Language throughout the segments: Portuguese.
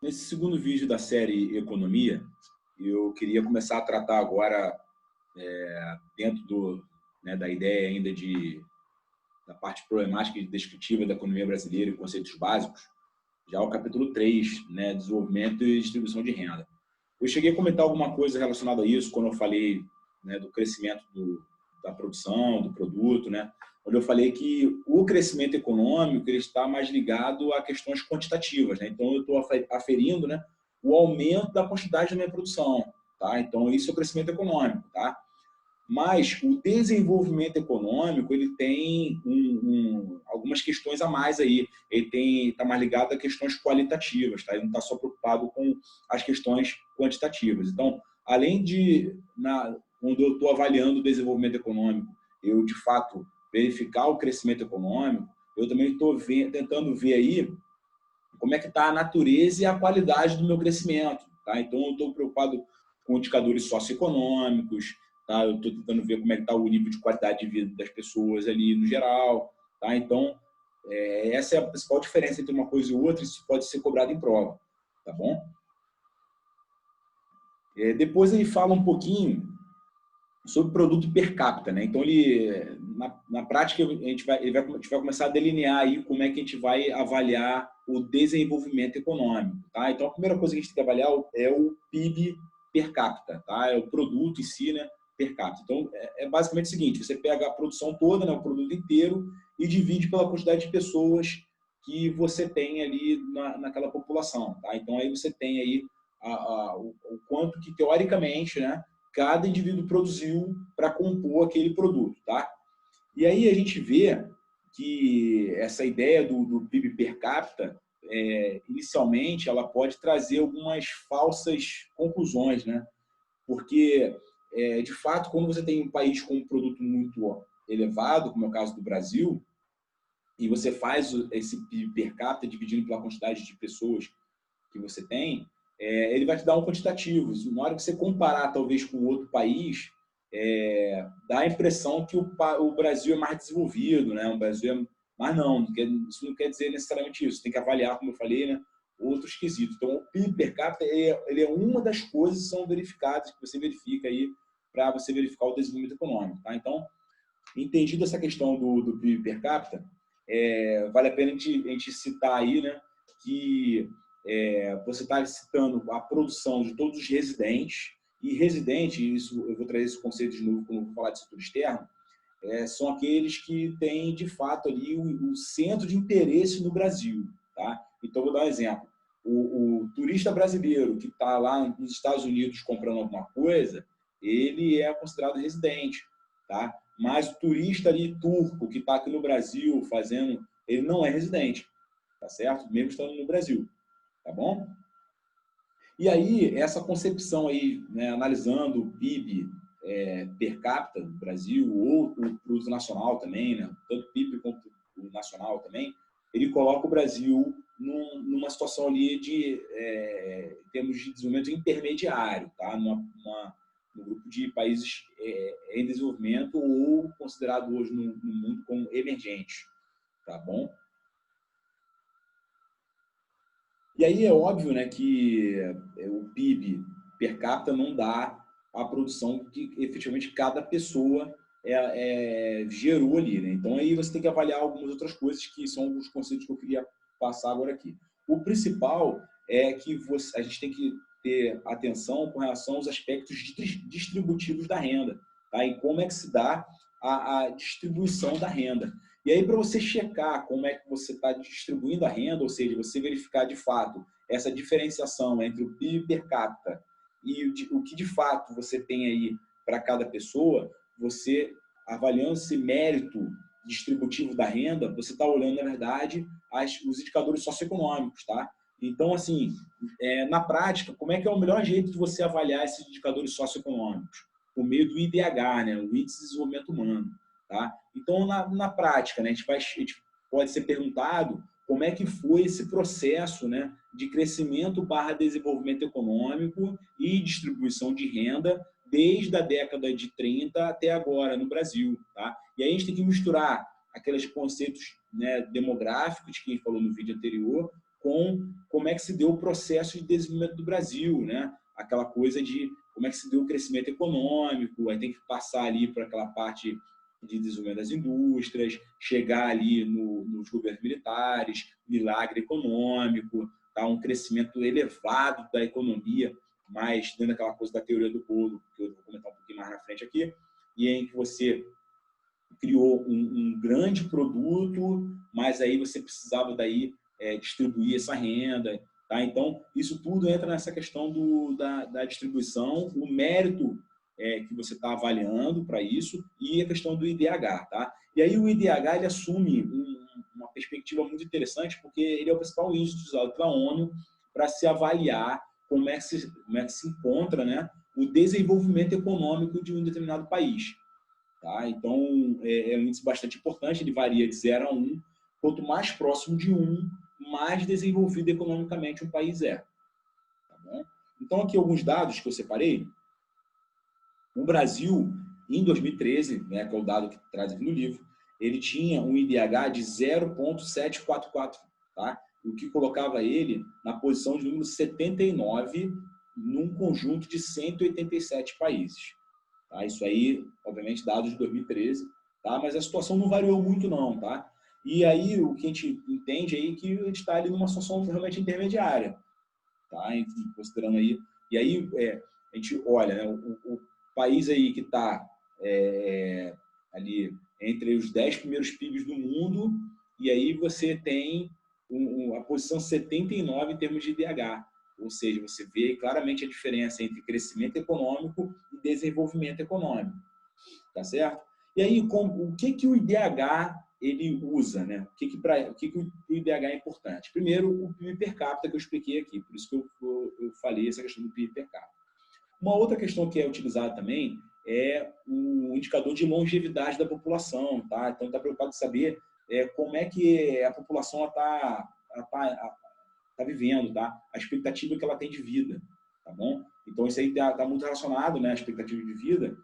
Nesse segundo vídeo da série Economia, eu queria começar a tratar agora, dentro da ideia ainda da parte problemática e descritiva da economia brasileira e conceitos básicos, já o capítulo 3, né, desenvolvimento e distribuição de renda. Eu cheguei a comentar alguma coisa relacionada a isso quando eu falei, né, do crescimento da produção, do produto, né, onde eu falei que o crescimento econômico ele está mais ligado a questões quantitativas, né? Então eu estou aferindo, né, o aumento da quantidade da minha produção, tá? Então isso é o crescimento econômico, tá? Mas o desenvolvimento econômico ele tem algumas questões a mais aí. Ele está mais ligado a questões qualitativas, tá? Ele não está só preocupado com as questões quantitativas. Então, além quando eu estou avaliando o desenvolvimento econômico, eu de fato verificar o crescimento econômico, eu também estou tentando ver aí como é que está a natureza e a qualidade do meu crescimento, tá? Então, eu estou preocupado com indicadores socioeconômicos, tá? Eu estou tentando ver como é que está o nível de qualidade de vida das pessoas ali no geral, tá? Então, essa é a principal diferença entre uma coisa e outra, isso pode ser cobrado em prova, tá bom? Depois ele fala um pouquinho sobre produto per capita, né? Então, na prática, a gente vai começar a delinear aí como é que a gente vai avaliar o desenvolvimento econômico, tá? Então, a primeira coisa que a gente tem que avaliar é o PIB per capita, tá? É o produto em si, né, per capita. Então, basicamente o seguinte, você pega a produção toda, né, o produto inteiro, e divide pela quantidade de pessoas que você tem ali naquela população, tá? Então, aí você tem aí o quanto que, teoricamente, né, cada indivíduo produziu para compor aquele produto, tá? E aí a gente vê que essa ideia do PIB per capita, inicialmente, ela pode trazer algumas falsas conclusões, né? Porque, de fato, quando você tem um país com um produto muito elevado, como é o caso do Brasil, e você faz esse PIB per capita dividindo pela quantidade de pessoas que você tem, ele vai te dar um quantitativo. Na hora que você comparar, talvez, com outro país, dá a impressão que o Brasil é mais desenvolvido, né? O Brasil mas não, isso não quer dizer necessariamente isso. Tem que avaliar, como eu falei, né, outros quesitos. Então, o PIB per capita ele é uma das coisas que são verificadas, que você verifica aí para você verificar o desenvolvimento econômico. Tá? Então, entendido essa questão do PIB per capita, vale a pena a gente citar aí, né, que você está citando a produção de todos os residentes, e residente, isso, eu vou trazer esse conceito de novo quando eu vou falar de setor externo, são aqueles que têm, de fato, ali o centro de interesse no Brasil. Tá? Então, vou dar um exemplo. O turista brasileiro que está lá nos Estados Unidos comprando alguma coisa, ele é considerado residente. Tá? Mas o turista ali turco que está aqui no Brasil fazendo, ele não é residente, tá certo? Mesmo estando no Brasil, tá bom? E aí, essa concepção aí, né, analisando o PIB per capita do Brasil, ou o produto nacional também, né, tanto o PIB quanto o nacional também, ele coloca o Brasil numa situação ali em termos de desenvolvimento intermediário, tá? No grupo de países em desenvolvimento ou considerado hoje no mundo como emergente, tá bom? E aí é óbvio, né, que o PIB per capita não dá a produção que efetivamente cada pessoa gerou ali, né? Então aí você tem que avaliar algumas outras coisas que são os conceitos que eu queria passar agora aqui. O principal é que a gente tem que ter atenção com relação aos aspectos distributivos da renda, tá? E como é que se dá a distribuição da renda. E aí, para você checar como é que você está distribuindo a renda, ou seja, você verificar de fato essa diferenciação entre o PIB per capita e o que de fato você tem aí para cada pessoa, você avaliando esse mérito distributivo da renda, você está olhando, na verdade, os indicadores socioeconômicos, tá? Então, assim, na prática, como é que é o melhor jeito de você avaliar esses indicadores socioeconômicos? Por meio do IDH, né? O Índice de Desenvolvimento Humano. Tá? Então, na prática, né, a gente pode ser perguntado como é que foi esse processo, né, de crescimento / desenvolvimento econômico e distribuição de renda desde a década de 30 até agora no Brasil. Tá? E aí a gente tem que misturar aqueles conceitos, né, demográficos que a gente falou no vídeo anterior com como é que se deu o processo de desenvolvimento do Brasil, né? Aquela coisa de como é que se deu o crescimento econômico, aí tem que passar ali por aquela parte de desenvolvimento das indústrias, chegar ali nos governos militares, milagre econômico, tá? Um crescimento elevado da economia, mas dentro daquela coisa da teoria do bolo, que eu vou comentar um pouquinho mais na frente aqui, e em que você criou um grande produto, mas aí você precisava daí distribuir essa renda, tá? Então, isso tudo entra nessa questão da distribuição, o mérito que você está avaliando para isso e a questão do IDH, tá? E aí o IDH ele assume uma perspectiva muito interessante, porque ele é o principal índice usado pela ONU para se avaliar como é que se encontra, né, o desenvolvimento econômico de um determinado país. Tá? Então, é um índice bastante importante, ele varia de 0 a 1. Quanto mais próximo de 1, mais desenvolvido economicamente um país é. Tá bom? Então, aqui alguns dados que eu separei. O Brasil, em 2013, né, que é o dado que traz aqui no livro, ele tinha um IDH de 0,744, tá? O que colocava ele na posição de número 79 num conjunto de 187 países. Tá? Isso aí, obviamente, dados de 2013, tá? Mas a situação não variou muito não, tá? E aí o que a gente entende aí é que a gente está ali numa situação realmente intermediária, tá? Considerando aí, e aí a gente olha, né, o país aí que está ali entre os 10 primeiros PIBs do mundo, e aí você tem a posição 79 em termos de IDH. Ou seja, você vê claramente a diferença entre crescimento econômico e desenvolvimento econômico. Tá certo? E aí, o que o IDH ele usa, né? O que o IDH é importante? Primeiro, o PIB per capita que eu expliquei aqui, por isso que eu falei essa questão do PIB per capita. Uma outra questão que é utilizada também é o indicador de longevidade da população, tá? Então, está preocupado em saber como é que a população está vivendo, tá? A expectativa que ela tem de vida, tá bom? Então, isso aí está muito relacionado, né? A expectativa de vida,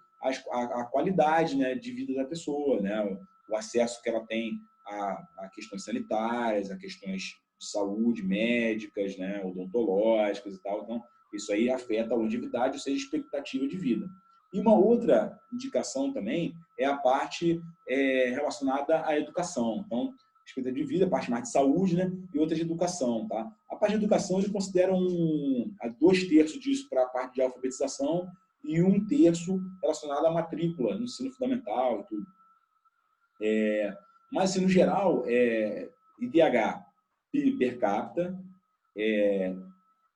a qualidade, né, de vida da pessoa, né? O acesso que ela tem a questões sanitárias, a questões de saúde, médicas, né, odontológicas e tal. Então, isso aí afeta a longevidade, ou seja, a expectativa de vida. E uma outra indicação também é a parte relacionada à educação. Então, expectativa de vida, a parte mais de saúde, né, e outra de educação, tá? A parte de educação, eles consideram 2/3 disso para a parte de alfabetização e 1/3 relacionado à matrícula no ensino fundamental e tudo. Mas, assim, no geral, IDH, PIB per capita,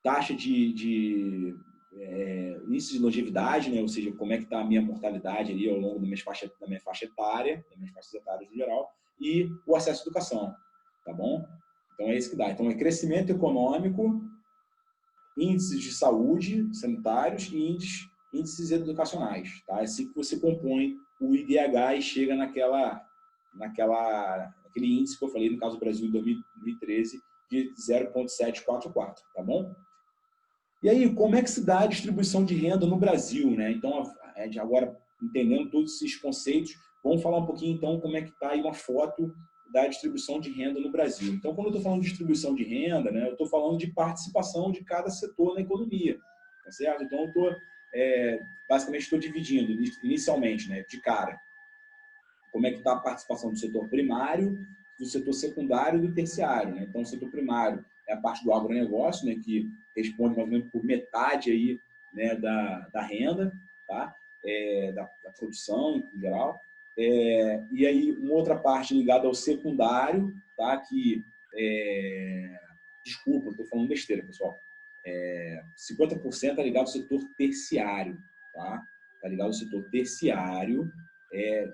taxa de índice de longevidade, né? Ou seja, como é que está a minha mortalidade ali ao longo da minha faixa etária, das minhas faixas etárias no geral, e o acesso à educação, tá bom? Então, é isso que dá. Então, é crescimento econômico, índices de saúde sanitários e índices educacionais, tá? É assim que você compõe o IDH e chega naquele índice que eu falei, no caso do Brasil, em 2013, de 0,744, tá bom? E aí, como é que se dá a distribuição de renda no Brasil, né? Então, agora, entendendo todos esses conceitos, vamos falar um pouquinho, então, como é que está aí uma foto da distribuição de renda no Brasil. Então, quando eu estou falando de distribuição de renda, né, eu estou falando de participação de cada setor na economia, tá certo? Então, basicamente, estou dividindo, inicialmente, né, de cara, como é que está a participação do setor primário, do setor secundário e do terciário, né? Então, o setor primário é a parte do agronegócio, né, que responde mais ou menos por metade aí, né, da renda, tá? Da produção, em geral. E aí, uma outra parte ligada ao secundário, tá? Que, desculpa, estou falando besteira, pessoal. 50% está ligado ao setor terciário, tá? Está ligado ao setor terciário,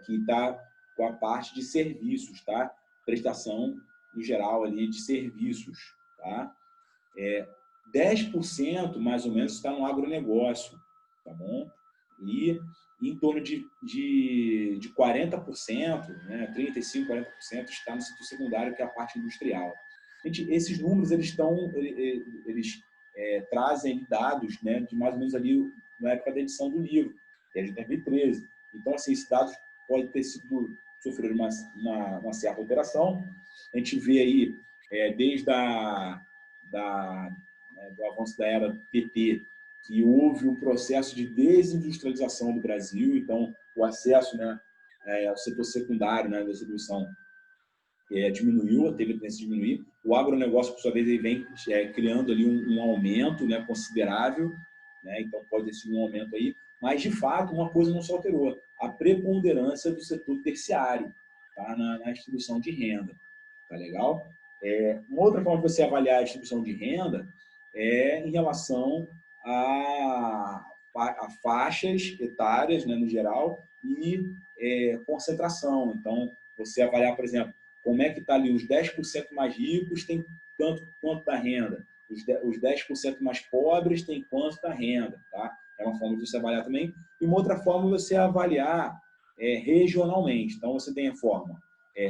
que está com a parte de serviços, tá? Prestação, no geral, ali, de serviços, tá? 10% mais ou menos está no agronegócio, tá bom? E em torno de 40%, né, 35%, 40% está no setor secundário, que é a parte industrial. Gente, esses números eles trazem dados, né, de mais ou menos ali na época da edição do livro, que é de 2013. Então, assim, esses dados podem ter sofrer uma certa alteração. A gente vê aí, desde do avanço da era PT, que houve um processo de desindustrialização do Brasil, então o acesso, né, ao setor secundário, né, da distribuição diminuiu, teve a tendência de diminuir. O agronegócio, por sua vez, ele vem criando ali um aumento, né, considerável, né, então pode ter sido um aumento aí, mas, de fato, uma coisa não se alterou, a preponderância do setor terciário, tá, na distribuição de renda. Tá legal? Uma outra forma de você avaliar a distribuição de renda é em relação a faixas etárias, né, no geral, e concentração. Então, você avaliar, por exemplo, como é que está ali os 10% mais ricos tem quanto da renda, os 10% mais pobres tem quanto da renda, tá? É uma forma de você avaliar também. E uma outra forma é você avaliar regionalmente. Então, você tem a forma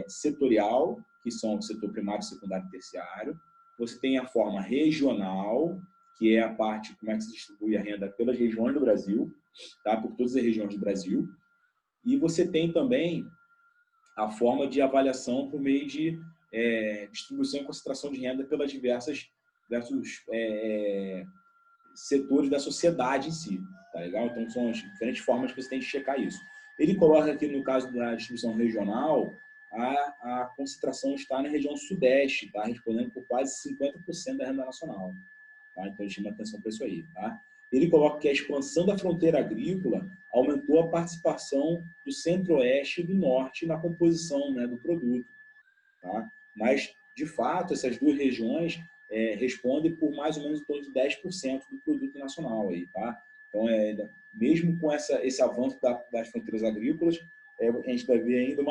setorial, que são o setor primário, secundário e terciário. Você tem a forma regional, que é a parte como é que se distribui a renda pelas regiões do Brasil, tá? Por todas as regiões do Brasil. E você tem também a forma de avaliação por meio de distribuição e concentração de renda pelas diversos setores da sociedade em si, tá legal? Então, são as diferentes formas que você tem de checar isso. Ele coloca aqui, no caso da distribuição regional, a concentração está na região sudeste, tá? Respondendo por quase 50% da renda nacional. Tá? Então, ele chama atenção para isso aí. Tá? Ele coloca que a expansão da fronteira agrícola aumentou a participação do centro-oeste e do norte na composição, né, do produto. Tá? Mas, de fato, essas duas regiões respondem por mais ou menos em torno de 10% do produto nacional. Aí, tá? Então, mesmo com esse avanço das fronteiras agrícolas, a gente vai ver ainda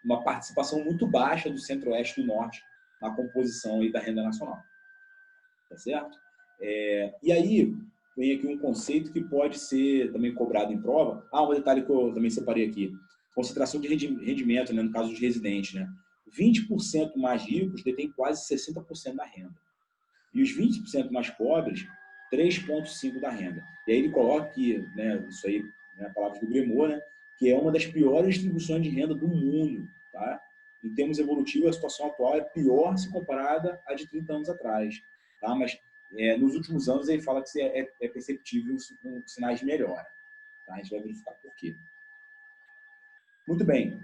uma participação muito baixa do centro-oeste e do norte na composição aí da renda nacional. Tá certo? E aí, vem aqui um conceito que pode ser também cobrado em prova. Um detalhe que eu também separei aqui. Concentração de rendimento, né, no caso dos residentes. Né? 20% mais ricos detêm quase 60% da renda. E os 20% mais pobres, 3,5% da renda. E aí ele coloca que, né, isso aí, né, a palavra do Gremot, né, que é uma das piores distribuições de renda do mundo. Tá? Em termos evolutivos, a situação atual é pior se comparada à de 30 anos atrás. Tá? Mas nos últimos anos ele fala que é perceptível sinais de melhora. Tá? A gente vai verificar por quê. Muito bem.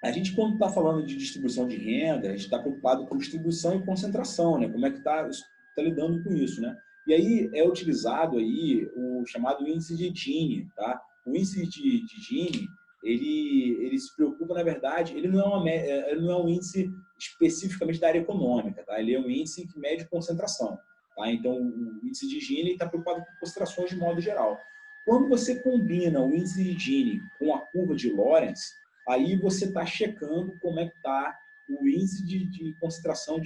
A gente, quando está falando de distribuição de renda, a gente está preocupado com distribuição e concentração, né? Como é que está lidando com isso, né? E aí é utilizado aí o chamado índice de Gini, tá? O índice de Gini, ele se preocupa, na verdade, ele não é um índice especificamente da área econômica, tá? Ele é um índice que mede concentração, tá? Então, o índice de Gini está preocupado com concentrações de modo geral. Quando você combina o índice de Gini com a curva de Lorenz, aí você está checando como é que está o índice de concentração,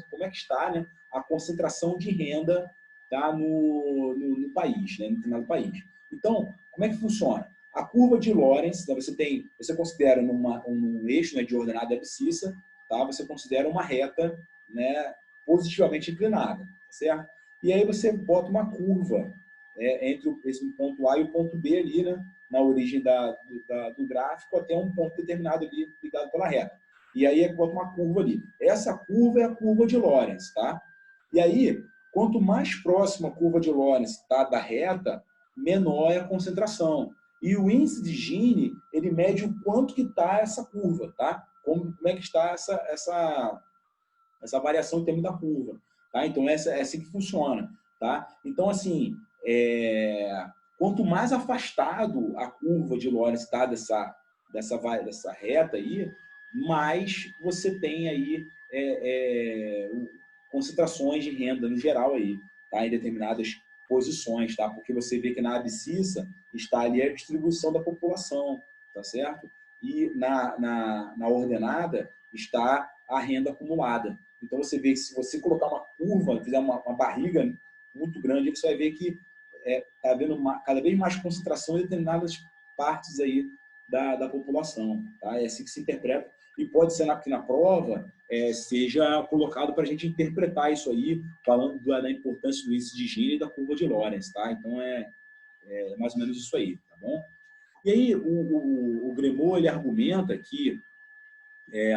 como é que está, né, a concentração de renda, tá, no país, né, no determinado país. Então, como é que funciona? A curva de Lorenz, né, você considera um eixo, né, de ordenada abscissa, tá, você considera uma reta, né, positivamente inclinada, tá certo? E aí você bota uma curva entre esse ponto A e o ponto B ali, né, na origem do gráfico até um ponto determinado ali ligado pela reta. E aí bota uma curva ali. Essa curva é a curva de Lorenz, tá? E aí, quanto mais próxima a curva de Lorenz está da reta, menor é a concentração. E o índice de Gini, ele mede o quanto que está essa curva, tá? Como é que está essa variação em termos da curva, tá? Então, é assim que funciona, tá? Então, assim, quanto mais afastado a curva de Lorenz está dessa reta aí, mais você tem aí concentrações de renda no geral aí, tá? Em determinadas posições, tá? Porque você vê que na abscissa está ali a distribuição da população, tá certo? E na ordenada está a renda acumulada. Então você vê que se você colocar uma curva, fizer uma barriga muito grande, você vai ver que está havendo cada vez mais concentração em determinadas partes aí da população. Tá? É assim que se interpreta. E pode ser que na prova seja colocado para a gente interpretar isso aí, falando da importância do índice de Gini e da curva de Lorenz. Tá? Então, é mais ou menos isso aí. Tá bom? E aí, o Gremot, ele argumenta que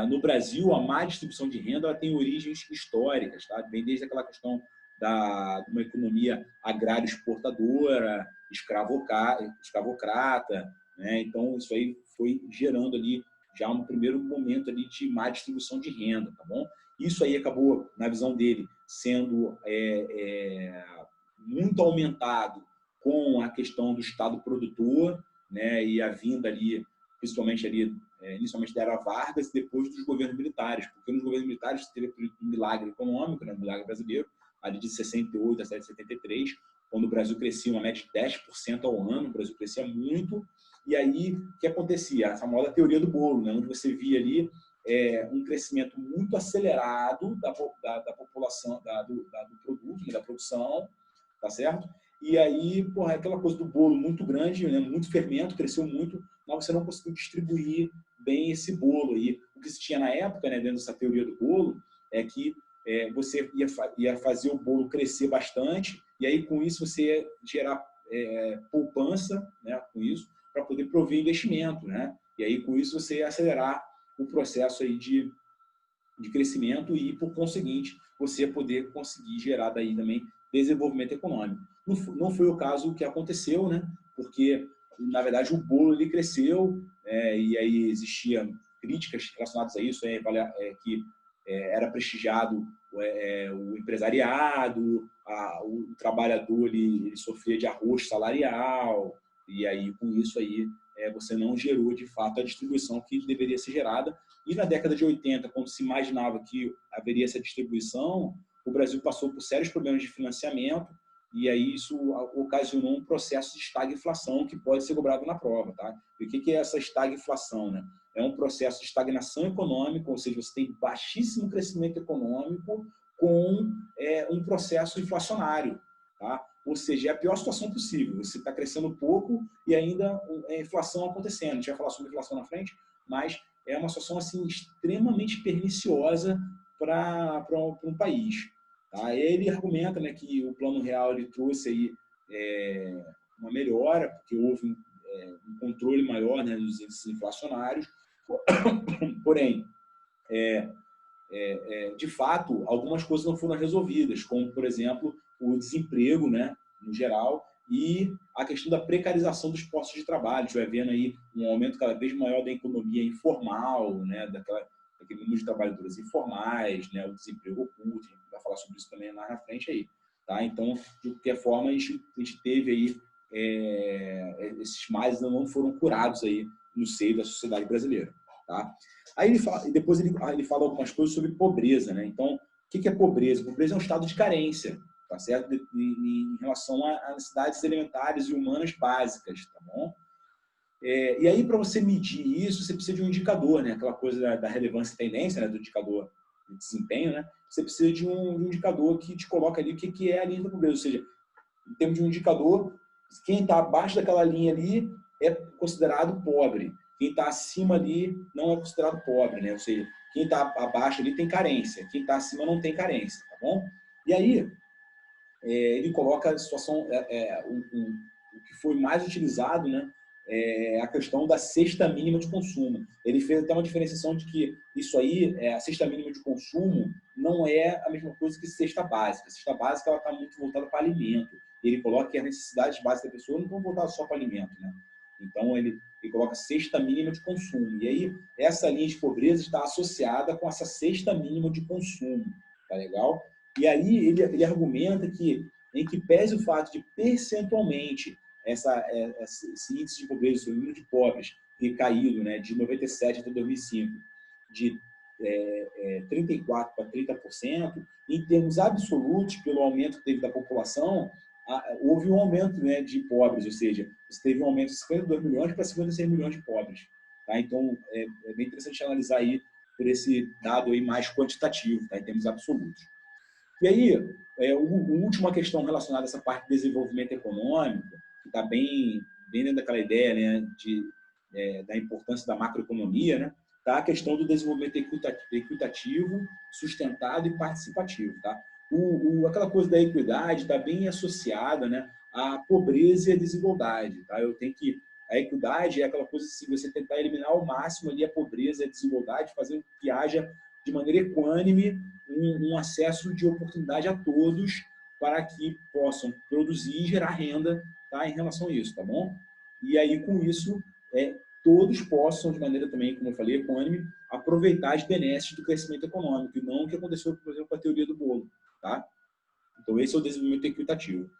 No Brasil, a má distribuição de renda ela tem origens históricas, tá? Vem desde aquela questão de uma economia agrária exportadora, escravocrata, né? Então, isso aí foi gerando ali já um primeiro momento ali de má distribuição de renda, tá bom? Isso aí acabou, na visão dele, sendo muito aumentado com a questão do Estado produtor, né? E a vinda ali, principalmente ali, inicialmente da era Vargas e depois dos governos militares, porque nos governos militares teve um milagre econômico, né? Um milagre brasileiro, ali de 68 a 73, quando o Brasil crescia uma média de 10% ao ano, o Brasil crescia muito, e aí o que acontecia? A famosa teoria do bolo, né? Onde você via ali um crescimento muito acelerado da população, do produto, né? Da produção, tá certo? E aí, porra, aquela coisa do bolo muito grande, né? Muito fermento, cresceu muito, mas você não conseguiu distribuir bem esse bolo aí. O que se tinha na época, né, dentro dessa teoria do bolo, é que você ia fazer o bolo crescer bastante, e aí com isso você ia gerar poupança, né, com isso, para poder prover investimento, né? E aí com isso você ia acelerar o processo aí de crescimento e, por conseguinte, você poder conseguir gerar daí também desenvolvimento econômico. Não foi o caso que aconteceu, né? Porque, na verdade, o bolo ele cresceu e aí existia críticas relacionadas a isso, que era prestigiado o empresariado, o trabalhador ele sofria de arrocho salarial, e aí com isso aí você não gerou de fato a distribuição que deveria ser gerada. E na década de 80, quando se imaginava que haveria essa distribuição, o Brasil passou por sérios problemas de financiamento, e aí isso ocasionou um processo de estagflação que pode ser cobrado na prova, tá? E o que é essa estagflação, né? É um processo de estagnação econômica, ou seja, você tem baixíssimo crescimento econômico com um processo inflacionário, tá? Ou seja, é a pior situação possível. Você está crescendo pouco e ainda a inflação acontecendo. A gente vai falar sobre inflação na frente, mas é uma situação assim, extremamente perniciosa para um país. Tá? Ele argumenta, né, que o Plano Real ele trouxe aí, uma melhora, porque houve um controle maior, né, dos índices inflacionários. Porém, de fato, algumas coisas não foram resolvidas, como, por exemplo, o desemprego, né, no geral, e a questão da precarização dos postos de trabalho. A gente vai vendo aí um aumento cada vez maior da economia informal, né, daquele número de trabalhadores informais, né, o desemprego oculto, a gente vai falar sobre isso também lá na frente aí. Tá? Então, de qualquer forma, a gente teve aí esses males não foram curados aí no seio da sociedade brasileira. Tá? Aí depois ele fala algumas coisas sobre pobreza, né? Então, o que é pobreza? Pobreza é um estado de carência, tá certo? Em relação a necessidades elementares e humanas básicas, tá bom? E aí, para você medir isso, você precisa de um indicador, né? Aquela coisa da relevância e tendência, né? Do indicador de desempenho, né? Você precisa de um indicador que te coloca ali o que é a linha da pobreza. Ou seja, em termos de um indicador, quem está abaixo daquela linha ali é considerado pobre. Quem está acima ali não é considerado pobre, né? Ou seja, quem está abaixo ali tem carência, quem está acima não tem carência, tá bom? E aí, ele coloca a situação, o que foi mais utilizado, né? A questão da cesta mínima de consumo. Ele fez até uma diferenciação de que isso aí, a cesta mínima de consumo, não é a mesma coisa que cesta básica. A cesta básica está muito voltada para alimento. Ele coloca que as necessidades básicas da pessoa não estão voltadas só para alimento, né? Então, ele coloca cesta mínima de consumo. E aí, essa linha de pobreza está associada com essa cesta mínima de consumo. Tá legal? E aí, ele argumenta que, em que pese o fato de percentualmente esse índice de pobreza, o número de pobres, ter caído, né, de 97 até 2005, de 34% para 30%, em termos absolutos, pelo aumento que teve da população, houve um aumento, né, de pobres, ou seja, você teve um aumento de 52 milhões para 56 milhões de pobres. Tá? Então, é bem interessante analisar aí por esse dado aí mais quantitativo, tá? Em termos absolutos. E aí, última questão relacionada a essa parte de desenvolvimento econômico, que está bem dentro daquela ideia, né, da importância da macroeconomia, né, tá a questão do desenvolvimento equitativo, sustentado e participativo. Tá? Aquela coisa da equidade está bem associada, né, à pobreza e à desigualdade. Tá? A equidade é aquela coisa assim, você tentar eliminar ao máximo ali a pobreza, a desigualdade, fazer com que haja de maneira equânime um acesso de oportunidade a todos para que possam produzir e gerar renda, tá, em relação a isso, tá bom? E aí, com isso, todos possam, de maneira também, como eu falei, equânime, aproveitar as benesses do crescimento econômico, e não o que aconteceu, por exemplo, com a teoria do bolo, tá? Então, esse é o desenvolvimento equitativo.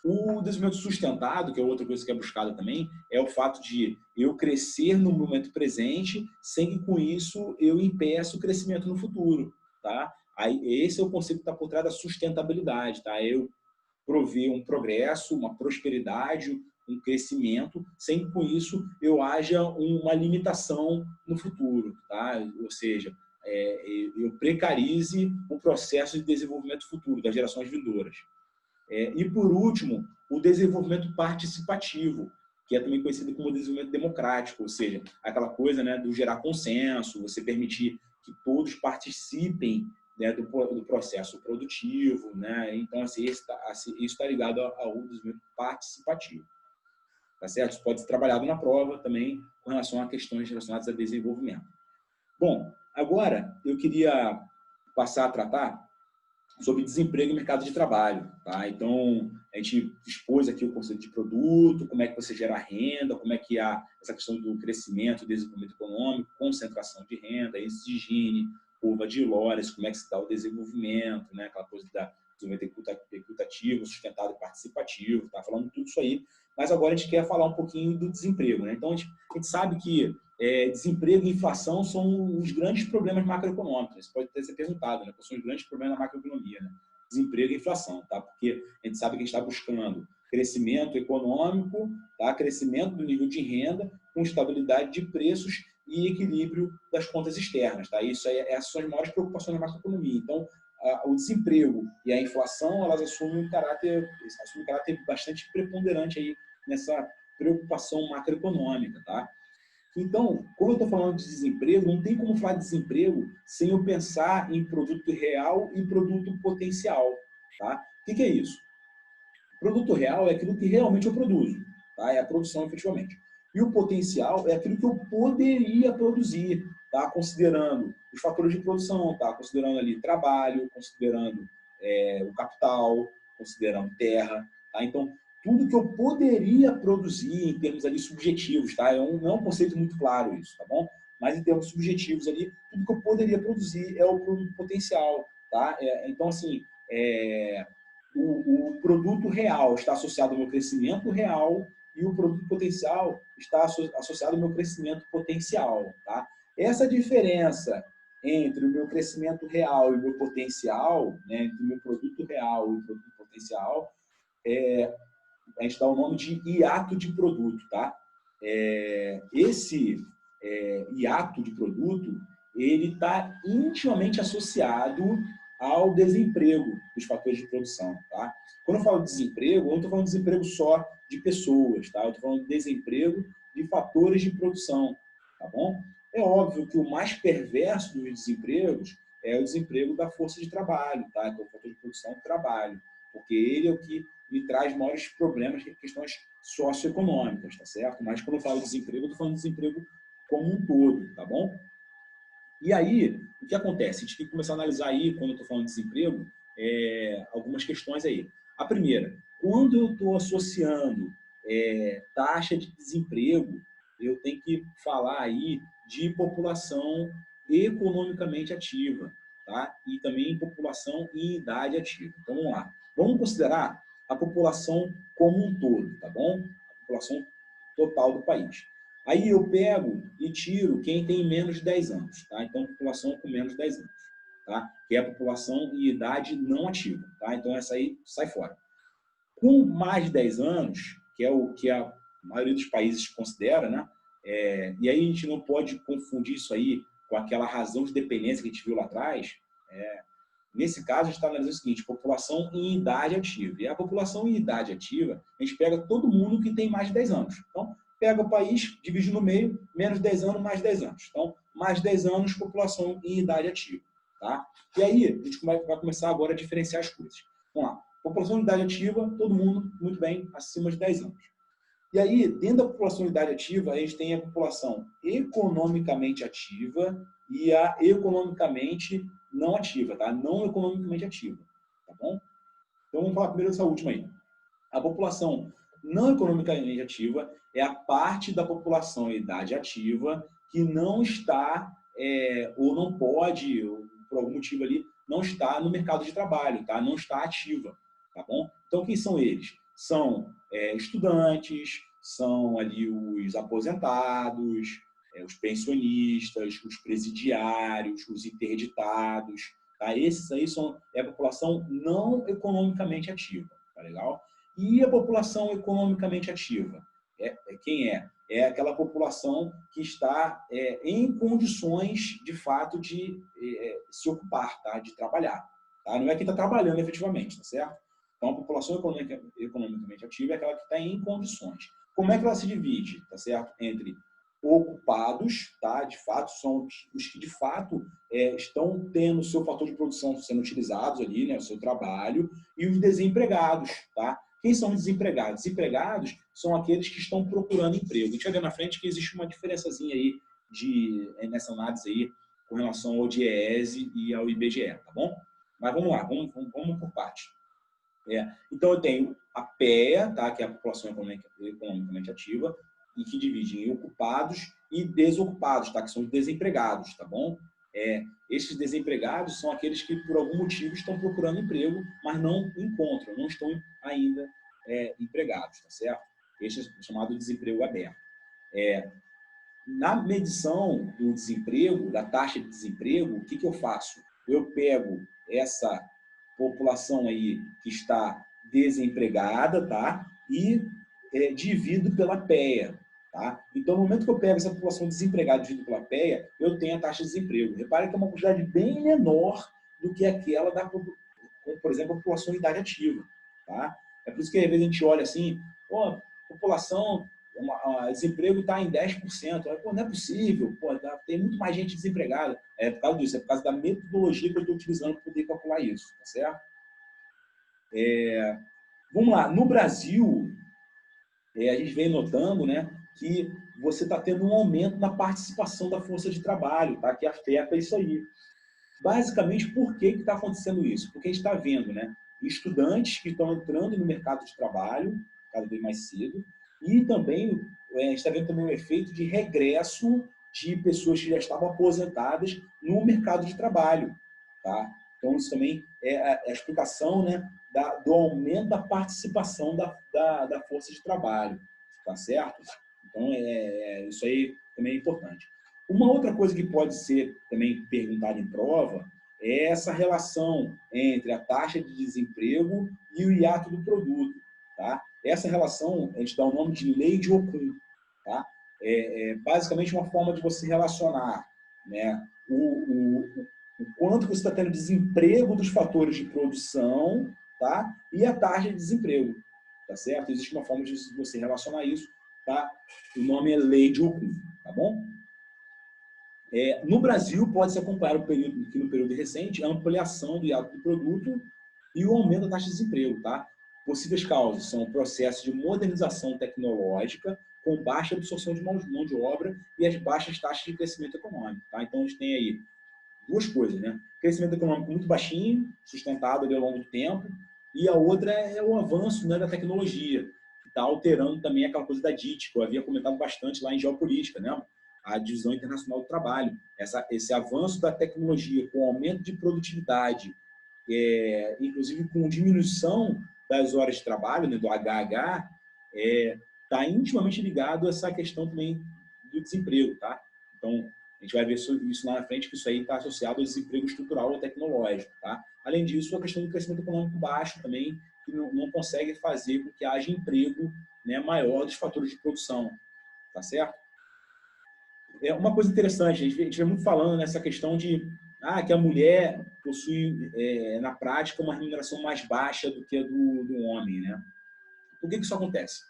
O desenvolvimento sustentado, que é outra coisa que é buscada também, é o fato de eu crescer no momento presente, sem que com isso eu impeça o crescimento no futuro, tá? Aí, esse é o conceito que está por trás da sustentabilidade, tá? Eu prover um progresso, uma prosperidade, um crescimento, sem que com isso eu haja uma limitação no futuro, tá? Ou seja, eu precarize o processo de desenvolvimento futuro das gerações vindouras. E, por último, o desenvolvimento participativo, que é também conhecido como desenvolvimento democrático, ou seja, aquela coisa, né, do gerar consenso, você permitir que todos participem, né, do processo produtivo, né? Então, assim, isso está ligado ao desenvolvimento participativo. Tá certo? Isso pode ser trabalhado na prova também com relação a questões relacionadas a desenvolvimento. Bom, agora eu queria passar a tratar sobre desemprego e mercado de trabalho, tá? Então, a gente expôs aqui o conceito de produto, como é que você gera renda, como é que há essa questão do crescimento, desenvolvimento econômico, concentração de renda, índice de Gini, curva de Lorenz, como é que se dá o desenvolvimento, né? Aquela coisa da desenvolvimento equitativo, sustentado e participativo, tá? Falando tudo isso aí, mas agora a gente quer falar um pouquinho do desemprego, né? Então, a gente sabe que desemprego e inflação são os grandes problemas macroeconômicos. Isso pode ter sido perguntado, né? Quais são os grandes problemas da macroeconomia, né? Desemprego e inflação, tá? Porque a gente sabe que a gente está buscando crescimento econômico, tá? Crescimento do nível de renda, com estabilidade de preços e equilíbrio das contas externas, tá? Isso aí, essas são as maiores preocupações da macroeconomia. Então, o desemprego e a inflação, elas assumem um caráter bastante preponderante aí nessa preocupação macroeconômica, tá? Então, quando eu estou falando de desemprego, não tem como falar de desemprego sem eu pensar em produto real e produto potencial, tá? O que é isso? Produto real é aquilo que realmente eu produzo, tá? É a produção efetivamente. E o potencial é aquilo que eu poderia produzir, tá? Considerando os fatores de produção, tá? Considerando ali trabalho, considerando o capital, considerando terra, tá? Então, tudo que eu poderia produzir em termos ali subjetivos, tá? Não é um conceito muito claro isso, tá bom? Mas em termos subjetivos ali, tudo que eu poderia produzir é o produto potencial, tá? Então, assim, o produto real está associado ao meu crescimento real e o produto potencial está associado ao meu crescimento potencial, tá? Essa diferença entre o meu crescimento real e o meu potencial, né, entre o meu produto real e o produto potencial, a gente dá o nome de hiato de produto, tá? Esse hiato de produto, ele está intimamente associado ao desemprego dos fatores de produção, tá? Quando eu falo de desemprego, eu não estou falando de desemprego só de pessoas, tá? Eu estou falando de desemprego de fatores de produção, tá bom? É óbvio que o mais perverso dos desempregos é o desemprego da força de trabalho, tá? Que é o fator de produção do trabalho, porque ele é o que me traz maiores problemas, questões socioeconômicas, tá certo? Mas quando eu falo de desemprego, eu estou falando de desemprego como um todo, tá bom? E aí, o que acontece? A gente tem que começar a analisar aí, quando eu estou falando de desemprego, algumas questões aí. A primeira, quando eu estou associando taxa de desemprego, eu tenho que falar aí de população economicamente ativa, tá? E também população em idade ativa. Então, vamos lá. Vamos considerar a população como um todo, tá bom? A população total do país. Aí eu pego e tiro quem tem menos de 10 anos, tá? Então, população com menos de 10 anos, tá? Que é a população em idade não ativa, tá? Então, essa aí sai fora. Com mais de 10 anos, que é o que a maioria dos países considera, né? E aí a gente não pode confundir isso aí com aquela razão de dependência que a gente viu lá atrás. Nesse caso, a gente está analisando o seguinte, população em idade ativa. E a população em idade ativa, a gente pega todo mundo que tem mais de 10 anos. Então, pega o país, divide no meio, menos 10 anos, mais 10 anos. Então, mais 10 anos, população em idade ativa. Tá? E aí, a gente vai começar agora a diferenciar as coisas. Vamos lá. População em idade ativa, todo mundo, muito bem, acima de 10 anos. E aí, dentro da população de idade ativa, a gente tem a população economicamente ativa e a economicamente não ativa, tá? Não economicamente ativa, tá bom? Então, vamos falar primeiro dessa última aí. A população não economicamente ativa é a parte da população em idade ativa que não está, ou não pode, ou por algum motivo ali, não está no mercado de trabalho, tá? Não está ativa, tá bom? Então, quem são eles? São estudantes, são ali os aposentados, os pensionistas, os presidiários, os interditados, tá? Esses aí é a população não economicamente ativa, tá legal? E a população economicamente ativa? Quem é? É aquela população que está em condições, de fato, de se ocupar, tá? De trabalhar. Tá? Não é quem está trabalhando efetivamente, tá certo? Então, a população economicamente ativa é aquela que está em condições. Como é que ela se divide, tá certo? Entre ocupados, tá? De fato, são os que, de fato, estão tendo o seu fator de produção sendo utilizados ali, né? O seu trabalho, e os desempregados, tá? Quem são os desempregados? Desempregados são aqueles que estão procurando emprego. A gente vai ver na frente que existe uma diferençazinha aí nessa análise aí com relação ao DIEESE e ao IBGE, tá bom? Mas vamos lá, vamos por parte. Então, eu tenho a PEA, tá? Que é a população economicamente ativa, e que divide em ocupados e desocupados, tá? Que são os desempregados, tá bom? Esses desempregados são aqueles que, por algum motivo, estão procurando emprego, mas não encontram, não estão ainda empregados, tá certo? Esse é chamado desemprego aberto. Na medição do desemprego, da taxa de desemprego, o que eu faço? Eu pego essa população aí que está desempregada, tá? E divido pela PEA, tá? Então, no momento que eu pego essa população desempregada e divido pela PEA, eu tenho a taxa de desemprego. Repare que é uma quantidade bem menor do que aquela da, por exemplo, a população em idade ativa, tá? É por isso que às vezes a gente olha assim, pô, população, desemprego está em 10%. Pô, não é possível, pô, tem muito mais gente desempregada. É por causa disso, é por causa da metodologia que eu estou utilizando para poder calcular isso, tá certo? Vamos lá, no Brasil, a gente vem notando, né, que você está tendo um aumento na participação da força de trabalho, tá, que afeta isso aí. Basicamente, por que está acontecendo isso? Porque a gente está vendo, né, estudantes que estão entrando no mercado de trabalho cada vez mais cedo, e também a gente está vendo também um efeito de regresso de pessoas que já estavam aposentadas no mercado de trabalho, tá? Então, isso também é a explicação, né, do aumento da participação da força de trabalho, tá certo? Então, isso aí também é importante. Uma outra coisa que pode ser também perguntada em prova é essa relação entre a taxa de desemprego e o hiato do produto, tá? Essa relação, a gente dá o nome de lei de Ockham, tá? Basicamente uma forma de você relacionar, né, o quanto você está tendo desemprego dos fatores de produção, tá? E a taxa de desemprego, tá certo? Existe uma forma de você relacionar isso, tá? O nome é lei de Ockham, tá bom? No Brasil, pode-se acompanhar no período recente a ampliação do hiato do produto e o aumento da taxa de desemprego, tá? Possíveis causas são o processo de modernização tecnológica com baixa absorção de mão de obra e as baixas taxas de crescimento econômico, tá? Então, a gente tem aí duas coisas, né? Crescimento econômico muito baixinho, sustentado ali ao longo do tempo, e a outra é o avanço, né, da tecnologia, que está alterando também aquela coisa da DIT, que eu havia comentado bastante lá em geopolítica, né? A divisão internacional do trabalho. Esse avanço da tecnologia com aumento de produtividade, inclusive com diminuição das horas de trabalho, né, do HH, está intimamente ligado a essa questão também do desemprego, tá? Então, a gente vai ver isso lá na frente, que isso aí está associado ao desemprego estrutural ou tecnológico, tá? Além disso, a questão do crescimento econômico baixo também, que não consegue fazer com que haja emprego, né, maior dos fatores de produção, tá certo? Uma coisa interessante, a gente vem muito falando nessa questão de que a mulher possui, na prática, uma remuneração mais baixa do que a do homem, né? Por que isso acontece?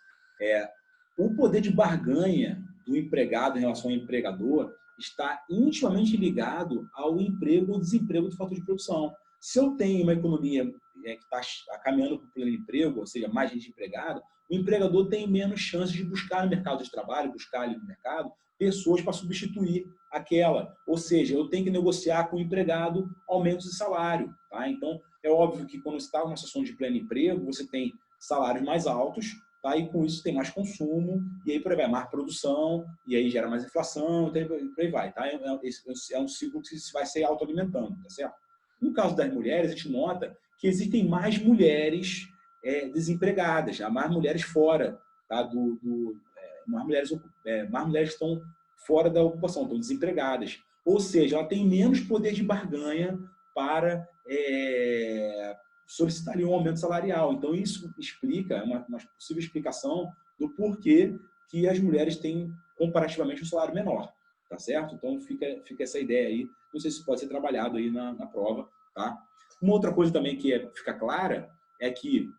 O poder de barganha do empregado em relação ao empregador está intimamente ligado ao emprego ou desemprego do fator de produção. Se eu tenho uma economia que está caminhando para o pleno emprego, ou seja, mais gente empregada, o empregador tem menos chances de buscar no mercado de trabalho, buscar ali no mercado, pessoas para substituir aquela. Ou seja, eu tenho que negociar com o empregado aumentos de salário. Tá? Então, é óbvio que quando você está numa situação de pleno emprego, você tem salários mais altos, tá? E com isso tem mais consumo, e aí por aí vai, mais produção, e aí gera mais inflação, e por aí vai. Tá? É um ciclo que vai se autoalimentando, tá certo? No caso das mulheres, a gente nota que existem mais mulheres desempregadas, há mais mulheres fora, tá? Mais mulheres estão fora da ocupação, estão desempregadas. Ou seja, ela tem menos poder de barganha para solicitar um aumento salarial. Então, isso explica, uma possível explicação do porquê que as mulheres têm comparativamente um salário menor, tá certo? Então, fica essa ideia aí. Não sei se pode ser trabalhado aí na prova, tá? Uma outra coisa também que fica clara é que,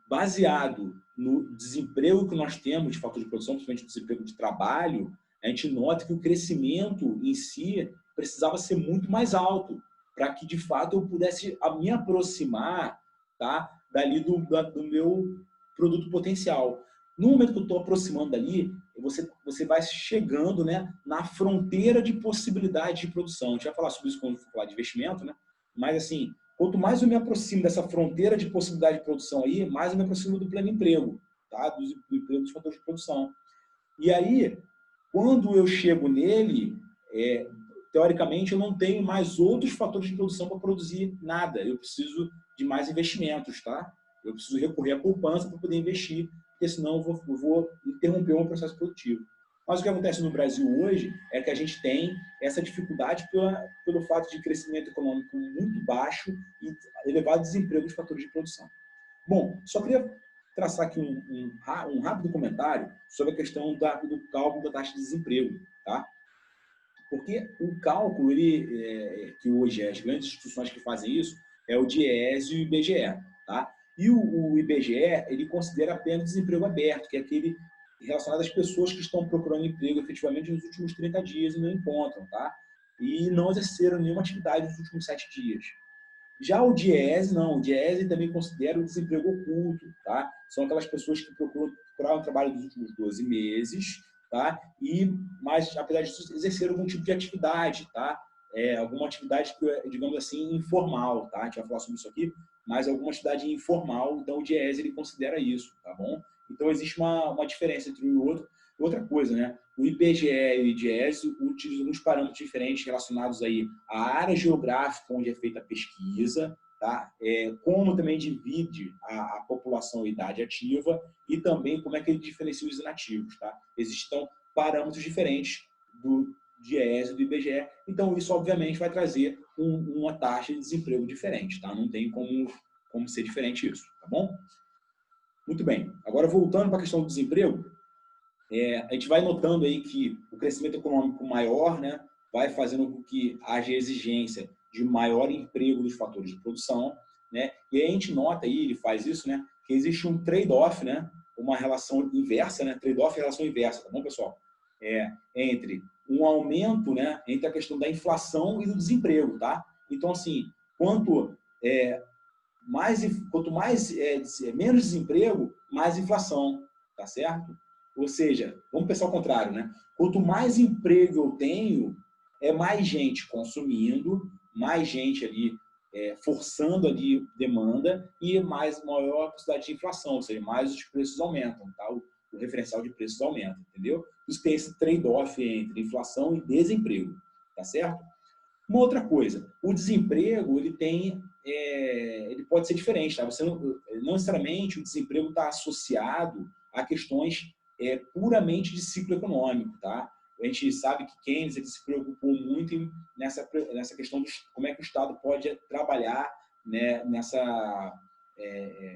baseado no desemprego que nós temos de fator de produção, principalmente o desemprego de trabalho, a gente nota que o crescimento em si precisava ser muito mais alto para que, de fato, eu pudesse me aproximar, tá, dali do meu produto potencial. No momento que eu estou aproximando dali, você vai chegando, né, na fronteira de possibilidade de produção. A gente vai falar sobre isso quando for falar de investimento, né? Mas, assim, quanto mais eu me aproximo dessa fronteira de possibilidade de produção aí, mais eu me aproximo do pleno emprego, tá? Do emprego dos fatores de produção. E aí, quando eu chego nele, teoricamente, eu não tenho mais outros fatores de produção para produzir nada. Eu preciso de mais investimentos, tá? Eu preciso recorrer à poupança para poder investir, porque senão eu vou interromper o meu processo produtivo. Mas o que acontece no Brasil hoje é que a gente tem essa dificuldade pelo fato de crescimento econômico muito baixo e elevado desemprego dos fatores de produção. Bom, só queria traçar aqui um rápido comentário sobre a questão do cálculo da taxa de desemprego, tá? Porque o cálculo, que hoje as grandes instituições que fazem isso, é o DIEESE e o IBGE, tá? E o IBGE, ele considera apenas desemprego aberto, que é aquele relacionado às pessoas que estão procurando emprego efetivamente nos últimos 30 dias e não encontram, tá? E não exerceram nenhuma atividade nos últimos 7 dias. Já o DIEESE, não. O DIEESE também considera o desemprego oculto, tá? São aquelas pessoas que procuraram trabalho nos últimos 12 meses, tá? Mas, apesar disso, exerceram algum tipo de atividade, tá? Alguma atividade, digamos assim, informal, tá? A gente vai falar sobre isso aqui, mas alguma atividade informal, então o DIEESE ele considera isso, tá bom? Então, existe uma diferença entre um e o outro. Outra coisa, né? O IBGE e o IDIESE utilizam alguns parâmetros diferentes relacionados aí à área geográfica onde é feita a pesquisa, tá? Como também divide a população e idade ativa e também como é que ele diferencia os inativos, tá? Existem parâmetros diferentes do DIESE e do IBGE, então isso obviamente vai trazer uma taxa de desemprego diferente, tá? Não tem como ser diferente isso, tá bom? Muito bem. Agora, voltando para a questão do desemprego, a gente vai notando aí que o crescimento econômico maior, né, vai fazendo com que haja exigência de maior emprego dos fatores de produção, né, e aí a gente nota aí, ele faz isso, né, que existe um trade-off, né, uma relação inversa, né, trade-off é relação inversa, tá bom, pessoal? Entre um aumento, né, entre a questão da inflação e do desemprego, tá? Então, assim, quanto menos desemprego, mais inflação, tá certo? Ou seja, vamos pensar ao contrário, né? Quanto mais emprego eu tenho, é mais gente consumindo, mais gente ali forçando ali demanda e maior possibilidade de inflação, ou seja, mais os preços aumentam, tá? O referencial de preços aumenta, entendeu? Isso tem esse trade-off entre inflação e desemprego, tá certo? Uma outra coisa, o desemprego ele pode ser diferente, tá? Você não necessariamente o desemprego está associado a questões puramente de ciclo econômico, tá? A gente sabe que Keynes ele se preocupou muito nessa questão de como é que o Estado pode trabalhar, né, nessa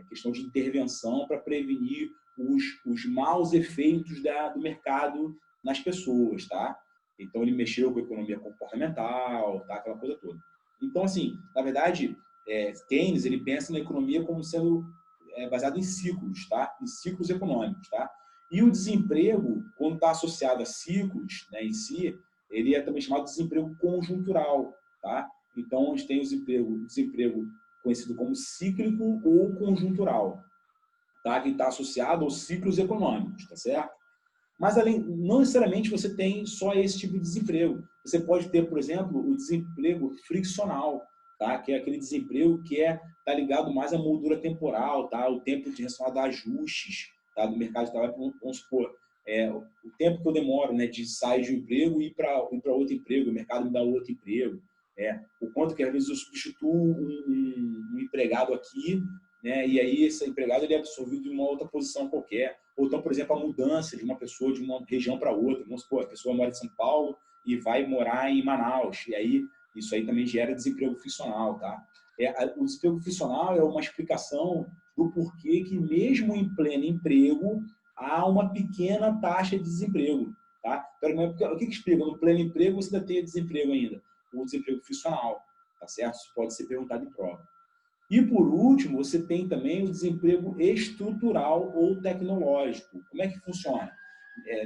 questão de intervenção para prevenir os maus efeitos do mercado nas pessoas, tá? Então, ele mexeu com a economia comportamental, tá? Aquela coisa toda. Então, assim, na verdade, Keynes ele pensa na economia como sendo baseado em ciclos, tá? Em ciclos econômicos, tá? E o desemprego, quando está associado a ciclos, né, em si, ele é também chamado de desemprego conjuntural, tá? Então, a gente tem o desemprego conhecido como cíclico ou conjuntural. tá? Que está associado aos ciclos econômicos, tá certo? Mas não necessariamente você tem só esse tipo de desemprego. Você pode ter, por exemplo, o desemprego friccional, tá? Que é aquele desemprego que tá ligado mais à moldura temporal, tá? O tempo de relacionado a ajustes, tá? Do mercado de trabalho, vamos supor, o tempo que eu demoro, né, de sair de um emprego e ir para outro emprego, o mercado me dá outro emprego, o quanto que às vezes eu substituo um empregado aqui, né, e aí esse empregado ele é absorvido em uma outra posição qualquer. Ou então, por exemplo, a mudança de uma pessoa de uma região para outra. Vamos supor, a pessoa mora em São Paulo e vai morar em Manaus. E aí, isso aí também gera desemprego funcional, tá? O desemprego funcional é uma explicação do porquê que, mesmo em pleno emprego, há uma pequena taxa de desemprego, tá? O que explica? No pleno emprego, você ainda tem desemprego ainda. O desemprego funcional, tá certo? Isso pode ser perguntado em prova. E, por último, você tem também o desemprego estrutural ou tecnológico. Como é que funciona?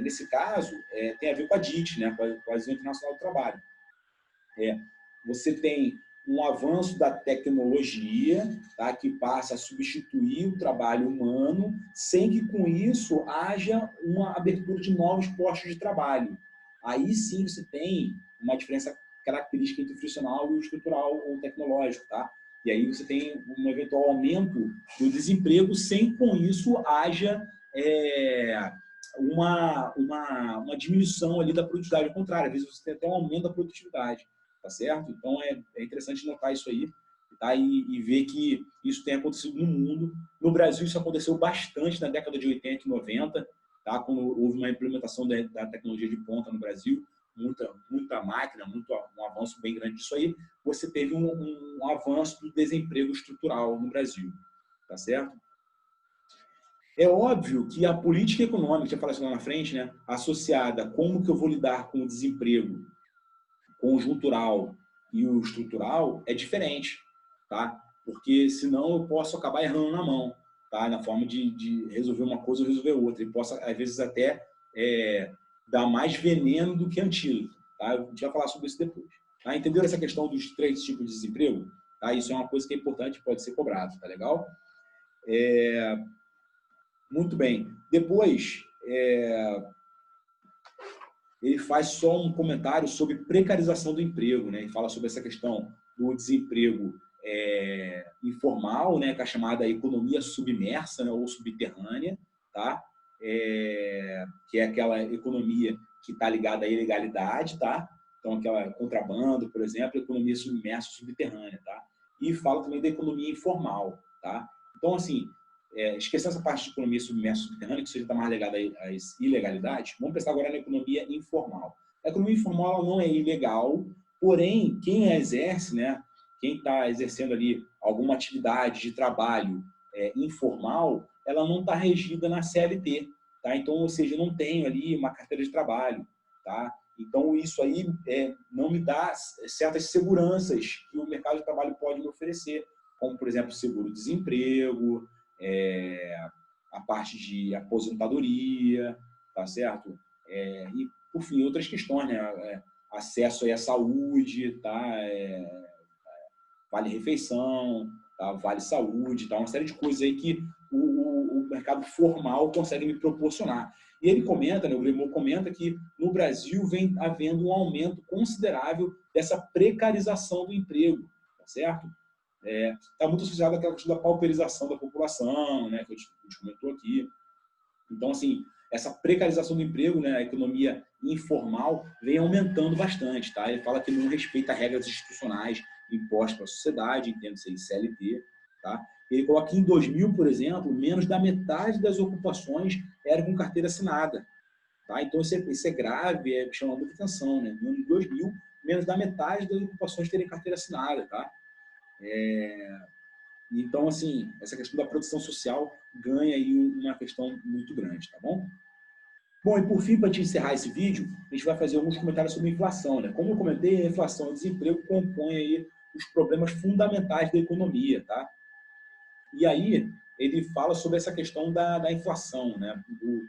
Nesse caso, tem a ver com a DIT, né, com a Organização Internacional do Trabalho. Você tem um avanço da tecnologia, tá, que passa a substituir o trabalho humano, sem que, com isso, haja uma abertura de novos postos de trabalho. Aí, sim, você tem uma diferença característica entre o funcional e o estrutural ou tecnológico, tá? E aí você tem um eventual aumento do desemprego, sem com isso haja uma diminuição ali da produtividade. Ao contrário, às vezes você tem até um aumento da produtividade, tá certo? Então é interessante notar isso aí, tá? E ver que isso tem acontecido no mundo. No Brasil isso aconteceu bastante na década de 80 e 90, tá? Quando houve uma implementação da tecnologia de ponta no Brasil, muita máquina, um avanço bem grande disso aí, você teve um avanço do desemprego estrutural no Brasil, tá certo? É óbvio que a política econômica, que eu falei isso lá na frente, né, associada a como que eu vou lidar com o desemprego conjuntural e o estrutural, é diferente, tá? Porque senão eu posso acabar errando na mão, tá? Na forma de resolver uma coisa ou resolver outra. E posso, às vezes, até dar mais veneno do que antídoto, tá? A gente vai falar sobre isso depois. Tá? Entenderam essa questão dos 3 tipos de desemprego? Tá? Isso é uma coisa que é importante, pode ser cobrado, tá legal? Muito bem. Depois, ele faz só um comentário sobre precarização do emprego, né? Ele fala sobre essa questão do desemprego informal, né? Que é a chamada economia submersa, né? Ou subterrânea, tá? Que é aquela economia que está ligada à ilegalidade, tá? Então, aquela contrabando, por exemplo, economia submersa subterrânea, tá? E fala também da economia informal, tá? Então, assim, esquecendo essa parte de economia submersa subterrânea, que está mais ligada às ilegalidades, vamos pensar agora na economia informal. A economia informal não é ilegal, porém, quem a exerce, né? Quem está exercendo ali alguma atividade de trabalho informal, ela não está regida na CLT, tá? Então, ou seja, eu não tenho ali uma carteira de trabalho, tá? Então, isso aí não me dá certas seguranças que o mercado de trabalho pode me oferecer, como, por exemplo, seguro-desemprego, a parte de aposentadoria, tá certo? E, por fim, outras questões, né? Acesso aí à saúde, tá? Vale-refeição, tá? Vale-saúde, tá? Uma série de coisas aí que o mercado formal consegue me proporcionar. E ele comenta, né, o Gremot comenta que no Brasil vem havendo um aumento considerável dessa precarização do emprego, tá certo? Está muito associado àquela questão da pauperização da população, né, que a gente comentou aqui. Então, assim, essa precarização do emprego, né, a economia informal, vem aumentando bastante, tá? Ele fala que ele não respeita regras institucionais impostas para a sociedade, entende-se aí CLT, tá? Ele coloca que em 2000, por exemplo, menos da metade das ocupações era com carteira assinada, tá? Então, isso é grave, chama muita atenção, né? No ano de 2000, menos da metade das ocupações terem carteira assinada, tá? Então, assim, essa questão da produção social ganha aí uma questão muito grande, tá bom? Bom, e por fim, para te encerrar esse vídeo, a gente vai fazer alguns comentários sobre inflação, né? Como eu comentei, a inflação e o desemprego compõem aí os problemas fundamentais da economia, tá? E aí, ele fala sobre essa questão da inflação, né? Do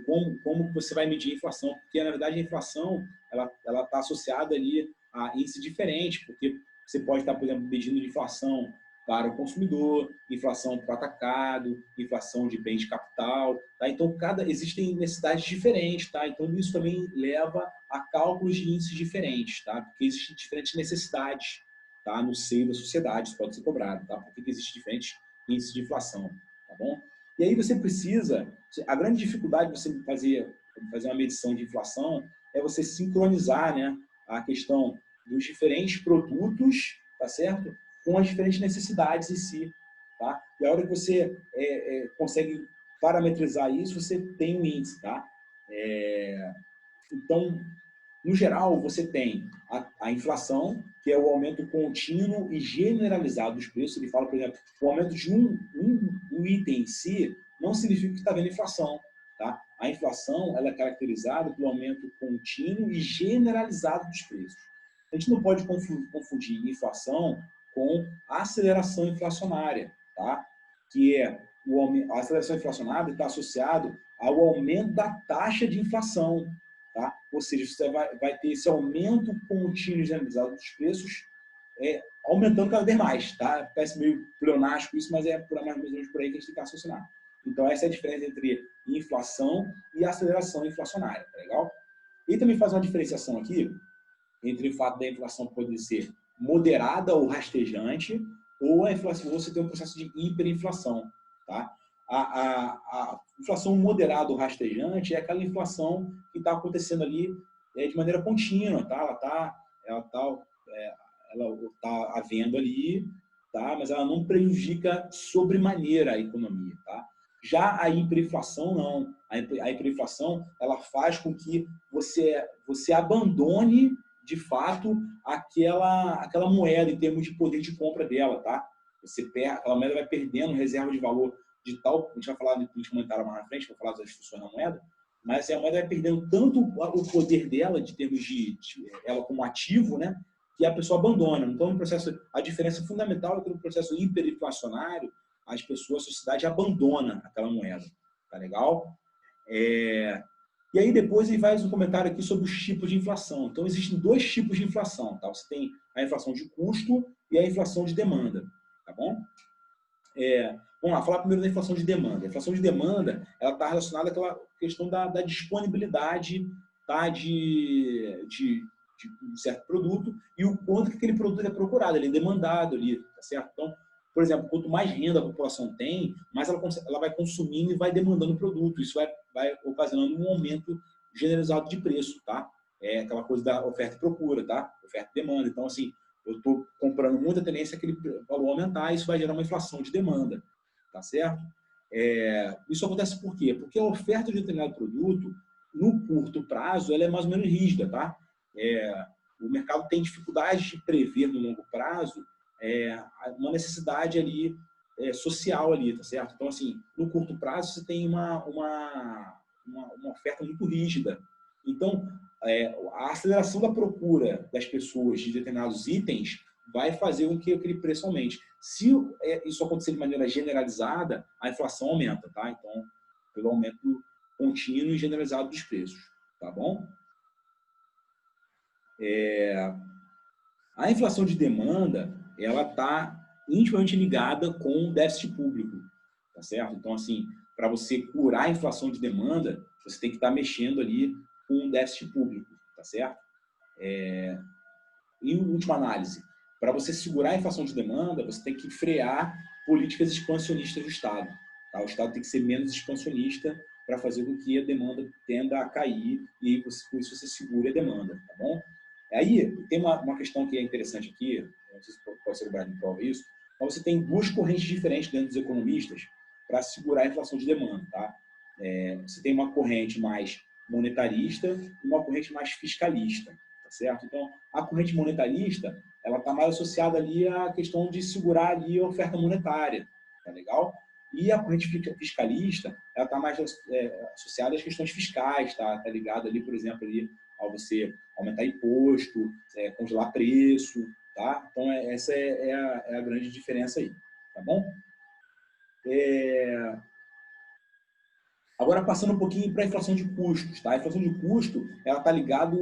como você vai medir a inflação, porque, na verdade, a inflação ela está associada ali a índice diferente, porque você pode estar, por exemplo, medindo de inflação para o consumidor, inflação para o atacado, inflação de bens de capital, tá? Então, existem necessidades diferentes, tá? Então, isso também leva a cálculos de índices diferentes, tá? Porque existem diferentes necessidades, tá? No seio da sociedade, isso pode ser cobrado, tá? Por que existem diferentes índices de inflação, tá bom? E aí você precisa, a grande dificuldade de você fazer uma medição de inflação é você sincronizar, né, a questão dos diferentes produtos, tá certo? Com as diferentes necessidades em si, tá? E a hora que você consegue parametrizar isso, você tem um índice, tá? Então, no geral, você tem a inflação, que é o aumento contínuo e generalizado dos preços. Ele fala, por exemplo, o aumento de um item em si não significa que está havendo inflação. Tá? A inflação ela é caracterizada pelo aumento contínuo e generalizado dos preços. A gente não pode confundir inflação com aceleração inflacionária, tá? Que é a aceleração inflacionária está associado ao aumento da taxa de inflação. Tá? Ou seja, você vai ter esse aumento contínuo e generalizado dos preços aumentando cada vez mais. Tá? Parece meio pleonástico isso, mas é mais ou menos por aí que a gente tem que raciocinar. Então, essa é a diferença entre inflação e aceleração inflacionária. Tá legal? E também faz uma diferenciação aqui entre o fato da inflação poder ser moderada ou rastejante, ou a inflação, você tem um processo de hiperinflação. Tá? A inflação moderada ou rastejante é aquela inflação que está acontecendo ali de maneira contínua, tá? Ela tá havendo ali, tá? Mas ela não prejudica sobremaneira a economia, tá? Já a hiperinflação não. A hiperinflação ela faz com que você abandone de fato aquela moeda em termos de poder de compra dela, tá? Aquela moeda vai perdendo reserva de valor de tal, a gente vai falar de política monetária mais na frente, vou falar das funções da moeda, mas a moeda vai perdendo tanto o poder dela, de termos de ela como ativo, né, que a pessoa abandona. Então, a diferença fundamental é que no processo hiperinflacionário, a sociedade abandona aquela moeda. Tá legal? E aí depois ele faz um comentário aqui sobre os tipos de inflação. Então, existem dois tipos de inflação. Tá? Você tem a inflação de custo e a inflação de demanda. Tá bom? Vamos lá, falar primeiro da inflação de demanda. A inflação de demanda está relacionada àquela questão da disponibilidade, tá, de um certo produto e o quanto que aquele produto é procurado, ele é demandado ali, tá certo? Então, por exemplo, quanto mais renda a população tem, mais ela vai consumindo e vai demandando o produto. Isso vai ocasionando um aumento generalizado de preço, tá? É aquela coisa da oferta e procura, tá? Oferta e demanda. Então, assim, eu estou comprando muita tendência aquele valor aumentar, e isso vai gerar uma inflação de demanda, tá certo? Isso acontece por quê? Porque a oferta de determinado produto, no curto prazo, ela é mais ou menos rígida, tá? O mercado tem dificuldade de prever no longo prazo uma necessidade ali social ali, tá certo? Então, assim, no curto prazo você tem uma oferta muito rígida. Então, a aceleração da procura das pessoas de determinados itens vai fazer com que aquele preço aumente. Se isso acontecer de maneira generalizada, a inflação aumenta, tá? Então, pelo aumento contínuo e generalizado dos preços, tá bom? A inflação de demanda, ela está intimamente ligada com o déficit público, tá certo? Então, assim, para você curar a inflação de demanda, você tem que estar mexendo ali com o déficit público, tá certo? Em última análise, para você segurar a inflação de demanda, você tem que frear políticas expansionistas do Estado. Tá? O Estado tem que ser menos expansionista para fazer com que a demanda tenda a cair e aí, com isso você segure a demanda, tá bom? Aí tem uma questão que é interessante aqui, não sei se pode ser cobrado em prova isso, mas você tem duas correntes diferentes dentro dos economistas para segurar a inflação de demanda. Tá? Você tem uma corrente mais monetarista e uma corrente mais fiscalista. Tá certo? Então, a corrente monetarista ela está mais associada ali à questão de segurar ali a oferta monetária. Tá legal? E a corrente fiscalista ela está mais associada às questões fiscais, tá ligada ali, por exemplo, ali, ao você aumentar imposto, congelar preço, tá? Então, essa é a grande diferença aí, tá bom? Agora, passando um pouquinho para a inflação de custos, tá? A inflação de custo, ela está ligada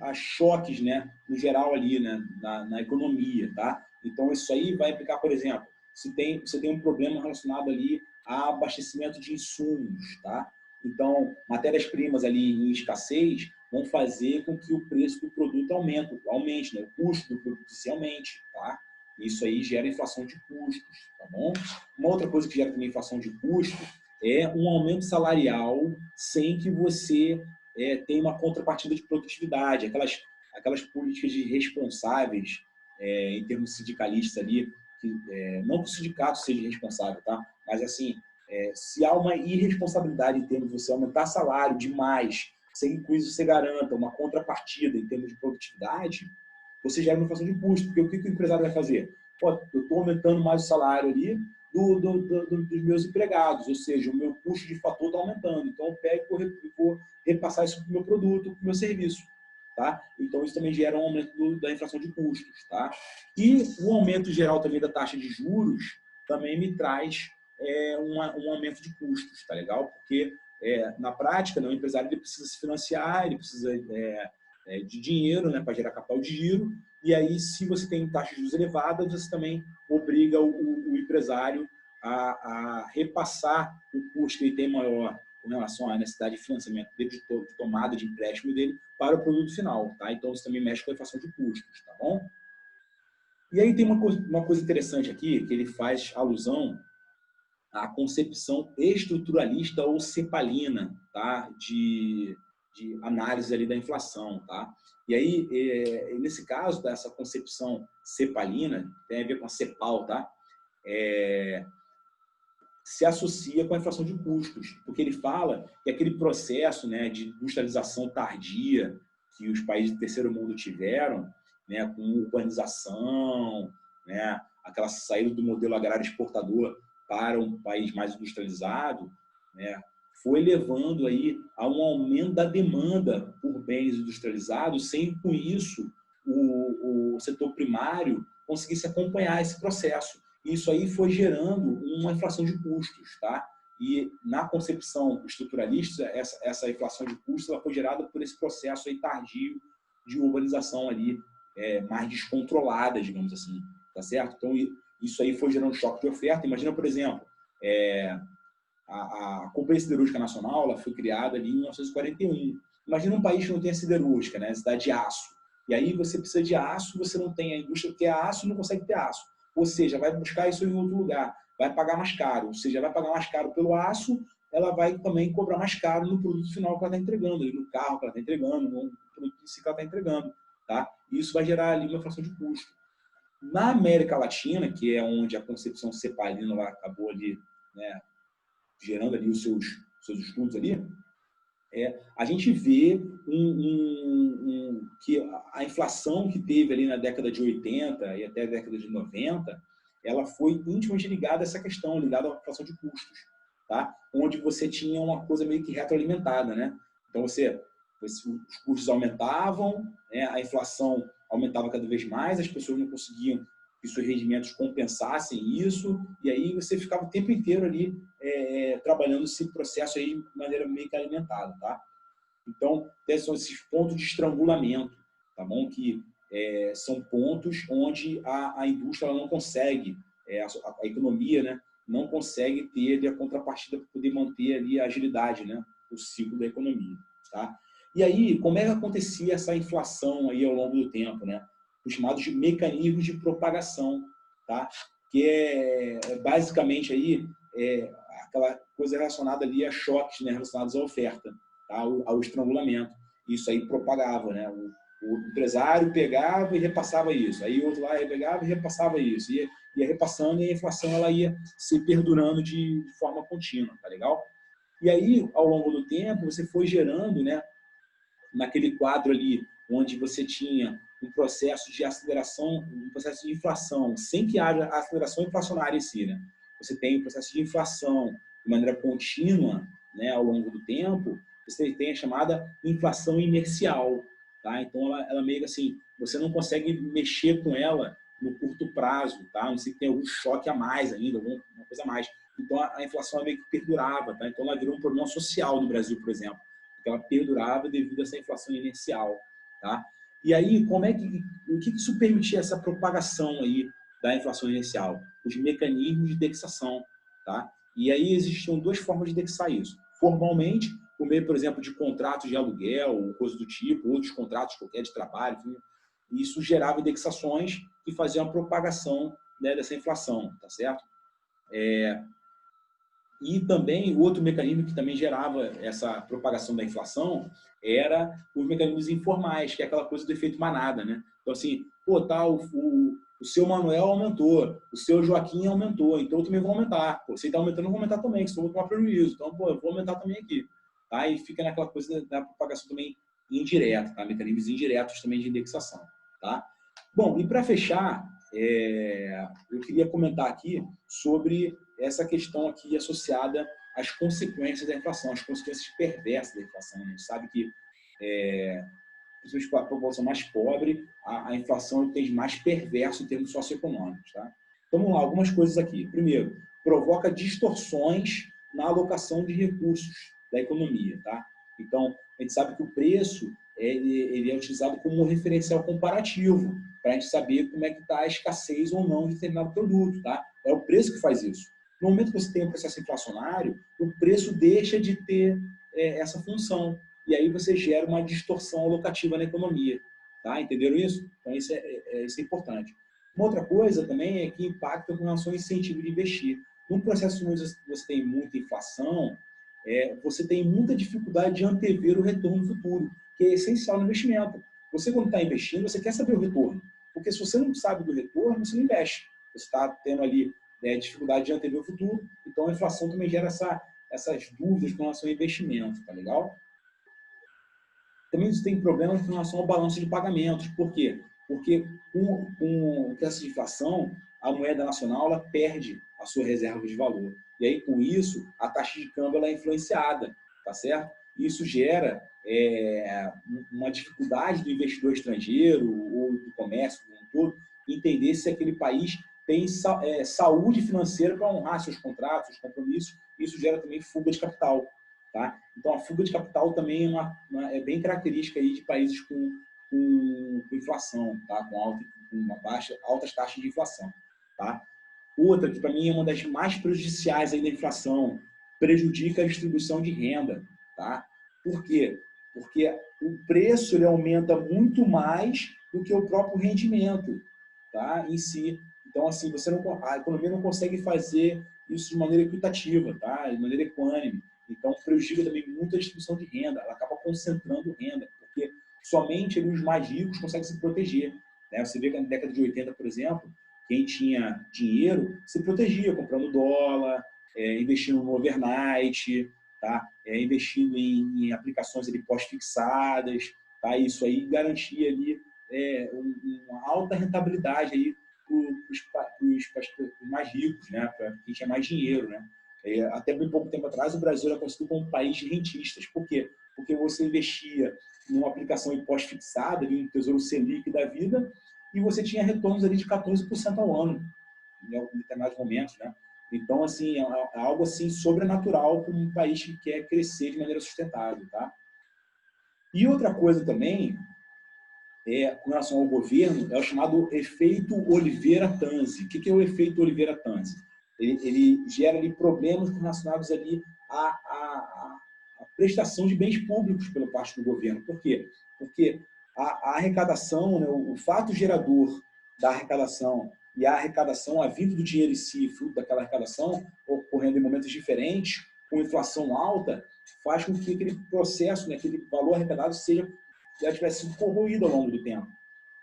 a choques, né? No geral ali, né? Na economia, tá? Então, isso aí vai implicar, por exemplo, você tem um problema relacionado ali a abastecimento de insumos, tá? Então, matérias-primas ali em escassez vão fazer com que o preço do produto aumente, né? O custo do produto se aumente, tá? Isso aí gera inflação de custos, tá bom? Uma outra coisa que gera também inflação de custo é um aumento salarial sem que você tenha uma contrapartida de produtividade, aquelas políticas de responsáveis em termos sindicalistas ali, não que o sindicato seja responsável, tá? Mas assim, se há uma irresponsabilidade em termos de você aumentar salário demais, sem que isso você garanta uma contrapartida em termos de produtividade, você gera uma inflação de custo. Porque o que o empresário vai fazer? Pô, eu estou aumentando mais o salário ali dos meus empregados, ou seja, o meu custo de fator está aumentando. Então, eu pego e vou repassar isso para o meu produto, para o meu serviço. Tá? Então, isso também gera um aumento da inflação de custos. Tá? E o aumento geral também da taxa de juros também me traz um aumento de custos, tá legal? Porque, na prática, né, o empresário ele precisa se financiar, ele precisa de dinheiro, né, para gerar capital de giro, e aí, se você tem taxas de juros elevadas, você também obriga o empresário a repassar o custo que ele tem maior com relação à necessidade de financiamento dele, de tomada de empréstimo dele, para o produto final. Tá? Então, isso também mexe com a inflação de custos. Tá bom? E aí tem uma coisa interessante aqui, que ele faz alusão à concepção estruturalista ou cepalina, tá? de análise ali da inflação. Tá? E aí, nesse caso, dessa concepção cepalina, tem a ver com a CEPAL, tá? Se associa com a inflação de custos, porque ele fala que aquele processo, né, de industrialização tardia que os países do terceiro mundo tiveram, né, com urbanização, né, aquela saída do modelo agrário exportador para um país mais industrializado, né, foi levando aí a um aumento da demanda por bens industrializados, sem com isso o setor primário conseguisse acompanhar esse processo. Isso aí foi gerando uma inflação de custos, tá? E na concepção estruturalista, essa inflação de custos ela foi gerada por esse processo aí tardio de urbanização ali, mais descontrolada, digamos assim, tá certo? Então, isso aí foi gerando choque de oferta. Imagina, por exemplo, a Companhia Siderúrgica Nacional ela foi criada ali em 1941. Imagina um país que não tem a siderúrgica, né? A cidade de aço. E aí você precisa de aço, você não tem a indústria que é aço, não consegue ter aço. Ou seja, vai buscar isso em outro lugar, vai pagar mais caro. Ou seja, vai pagar mais caro pelo aço, ela vai também cobrar mais caro no produto final que ela está entregando, no carro que ela está entregando, no produto em si que ela está entregando. Tá? E isso vai gerar ali uma inflação de custo. Na América Latina, que é onde a concepção cepalina acabou ali, né, gerando ali os seus estudos ali, a gente vê que a inflação que teve ali na década de 80 e até a década de 90, ela foi intimamente ligada a essa questão, ligada à inflação de custos, tá? Onde você tinha uma coisa meio que retroalimentada, né? Então, os custos aumentavam, né? A inflação aumentava cada vez mais, as pessoas não conseguiam que seus rendimentos compensassem isso, e aí você ficava o tempo inteiro ali trabalhando esse processo aí de maneira meio que alimentada, tá? Então, são esses pontos de estrangulamento, tá bom? Que são pontos onde a indústria ela não consegue, a economia, né, não consegue ter ali a contrapartida para poder manter ali a agilidade, né, o ciclo da economia, tá? E aí, como é que acontecia essa inflação aí ao longo do tempo, né? Os chamados de mecanismos de propagação, tá? Que basicamente aí aquela coisa relacionada ali a choques, né, relacionados à oferta, tá? ao estrangulamento. Isso aí propagava, né? O empresário pegava e repassava isso, aí o outro lá pegava e repassava isso, ia repassando e a inflação ela ia se perdurando de forma contínua, tá legal? E aí, ao longo do tempo, você foi gerando, né, naquele quadro ali, onde você tinha um processo de aceleração, um processo de inflação, sem que haja aceleração inflacionária em si, né? Você tem um processo de inflação de maneira contínua, né, ao longo do tempo, você tem a chamada inflação inercial, tá? Então, ela meio que assim, você não consegue mexer com ela no curto prazo, tá? Não sei se tem algum choque a mais ainda, alguma coisa a mais. Então, a inflação meio que perdurava, tá? Então, ela virou um problema social no Brasil, por exemplo, porque ela perdurava devido a essa inflação inercial, tá? E aí, o que isso permitia essa propagação aí da inflação inicial? Os mecanismos de indexação, tá? E aí existiam duas formas de indexar isso. Formalmente, por meio, por exemplo, de contratos de aluguel, ou coisa do tipo, outros contratos qualquer de trabalho, enfim, isso gerava indexações que faziam a propagação, né, dessa inflação, tá certo? E também o outro mecanismo que também gerava essa propagação da inflação era os mecanismos informais, que é aquela coisa do efeito manada, né? Então, assim, pô, tá, o seu Manuel aumentou, o seu Joaquim aumentou, então eu também vou aumentar. Pô, se ele está aumentando, eu vou aumentar também, senão eu vou tomar prejuízo. Então, pô, eu vou aumentar também aqui. Tá? E fica naquela coisa da propagação também indireta, tá? Mecanismos indiretos também de indexação. Tá? Bom, e para fechar, eu queria comentar aqui sobre essa questão aqui associada às consequências da inflação, às consequências perversas da inflação. A gente sabe que, principalmente para a população mais pobre, a inflação tem mais perverso em termos socioeconômicos. Tá? Então, vamos lá, algumas coisas aqui. Primeiro, provoca distorções na alocação de recursos da economia. Tá? Então, a gente sabe que o preço ele é utilizado como um referencial comparativo, para a gente saber como é que está a escassez ou não de determinado produto. Tá? É o preço que faz isso. No momento que você tem um processo inflacionário, o preço deixa de ter essa função. E aí você gera uma distorção alocativa na economia. Tá? Entenderam isso? Então, isso é importante. Uma outra coisa também é que impacta com relação ao incentivo de investir. Num processo onde você tem muita inflação, você tem muita dificuldade de antever o retorno futuro, que é essencial no investimento. Você, quando está investindo, você quer saber o retorno. Porque se você não sabe do retorno, você não investe. Você está tendo ali dificuldade de antever o futuro, então a inflação também gera essas dúvidas com relação ao investimento, tá legal? Também você tem problemas com relação ao balanço de pagamentos. Por quê? Porque com o processo de inflação, a moeda nacional ela perde a sua reserva de valor. E aí, com isso, a taxa de câmbio ela é influenciada, tá certo? E isso gera uma dificuldade do investidor estrangeiro ou do comércio como um todo entender se aquele país tem saúde financeira para honrar seus contratos, seus compromissos. Isso gera também fuga de capital. Tá? Então, a fuga de capital também é bem característica aí de países com inflação, tá? Com altas taxas de inflação. Tá? Outra, que para mim é uma das mais prejudiciais aí da inflação, prejudica a distribuição de renda. Tá? Por quê? Porque o preço ele aumenta muito mais do que o próprio rendimento, tá? Em si. Então, assim, a economia não consegue fazer isso de maneira equitativa, tá? De maneira equânime. Então, prejudica também muito a distribuição de renda. Ela acaba concentrando renda, porque somente os mais ricos conseguem se proteger. Né? Você vê que na década de 80, por exemplo, quem tinha dinheiro se protegia comprando dólar, investindo no overnight, tá? Investindo em aplicações pós-fixadas. Tá? Isso aí garantia ali, uma alta rentabilidade aí para os mais ricos, né? Para quem tinha mais dinheiro. Né? Até bem pouco tempo atrás, o Brasil era conhecido como um país de rentistas. Por quê? Porque você investia numa aplicação pós-fixada, no Tesouro Selic da vida, e você tinha retornos ali de 14% ao ano, em determinados momentos. Né? Então, assim, é algo assim sobrenatural para um país que quer crescer de maneira sustentável. Tá? E outra coisa também, com relação ao governo, é o chamado efeito Oliveira-Tanzi. O que é o efeito Oliveira-Tanzi? Ele gera ali problemas relacionados ali à prestação de bens públicos pela parte do governo. Por quê? Porque a arrecadação, né, o fato gerador da arrecadação e a arrecadação, a vinda do dinheiro em si, fruto daquela arrecadação, ocorrendo em momentos diferentes, com inflação alta, faz com que aquele processo, né, aquele valor arrecadado já tivesse sido corroído ao longo do tempo.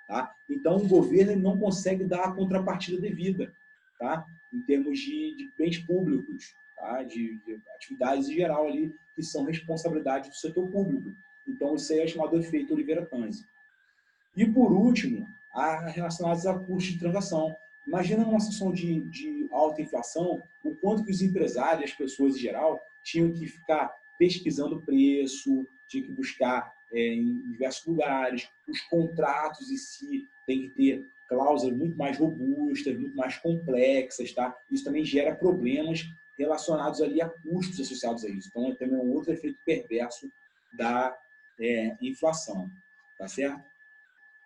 Tá? Então, o governo não consegue dar a contrapartida devida, tá? Em termos de bens públicos, tá? de atividades em geral ali, que são responsabilidade do setor público. Então, isso aí é chamado efeito Oliveira-Tanzi. E, por último, relacionados a custos de transação. Imagina uma situação de alta inflação, o quanto que os empresários, as pessoas em geral, tinham que ficar pesquisando preço, tinham que buscar em diversos lugares, os contratos em si têm que ter cláusulas muito mais robustas, muito mais complexas, tá? Isso também gera problemas relacionados ali a custos associados a isso. Então, é também um outro efeito perverso da inflação, tá certo?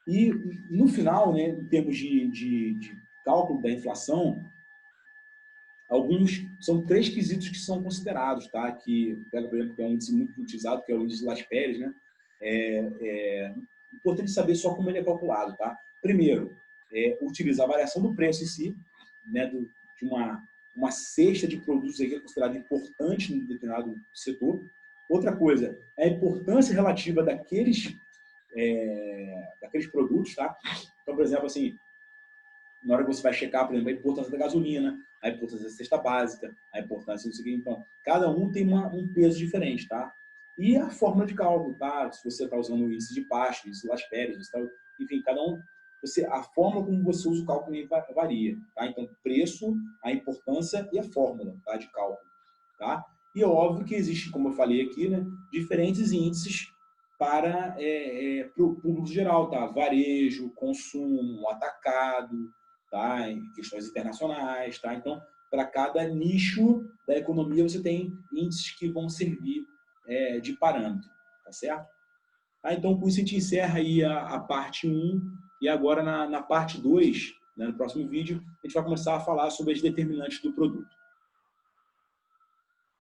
E, no final, né, em termos de cálculo da inflação, são 3 quesitos que são considerados, tá? Que, por exemplo, que é um índice muito utilizado, que é o índice de Las Perez, né? É importante saber só como ele é calculado, tá? Primeiro, utilizar a variação do preço em si, né? De uma cesta de produtos aí que é considerada importante em determinado setor. Outra coisa, é a importância relativa daqueles produtos, tá? Então, por exemplo, assim, na hora que você vai checar, por exemplo, a importância da gasolina, a importância da cesta básica, a importância disso aqui. Então, cada um tem um peso diferente, tá? E a fórmula de cálculo, tá? Se você está usando o índice de Pasch, índice de Las Perez, enfim, cada um, a fórmula como você usa o cálculo varia, tá? Então, preço, a importância e a fórmula, tá? De cálculo, tá? E é óbvio que existe, como eu falei aqui, né? Diferentes índices para o público geral, tá? Varejo, consumo, atacado, tá? Em questões internacionais, tá? Então, para cada nicho da economia, você tem índices que vão servir de parâmetro, tá certo? Tá? Então, com isso, a gente encerra aí a parte 1 e agora na parte 2, né, no próximo vídeo, a gente vai começar a falar sobre as determinantes do produto.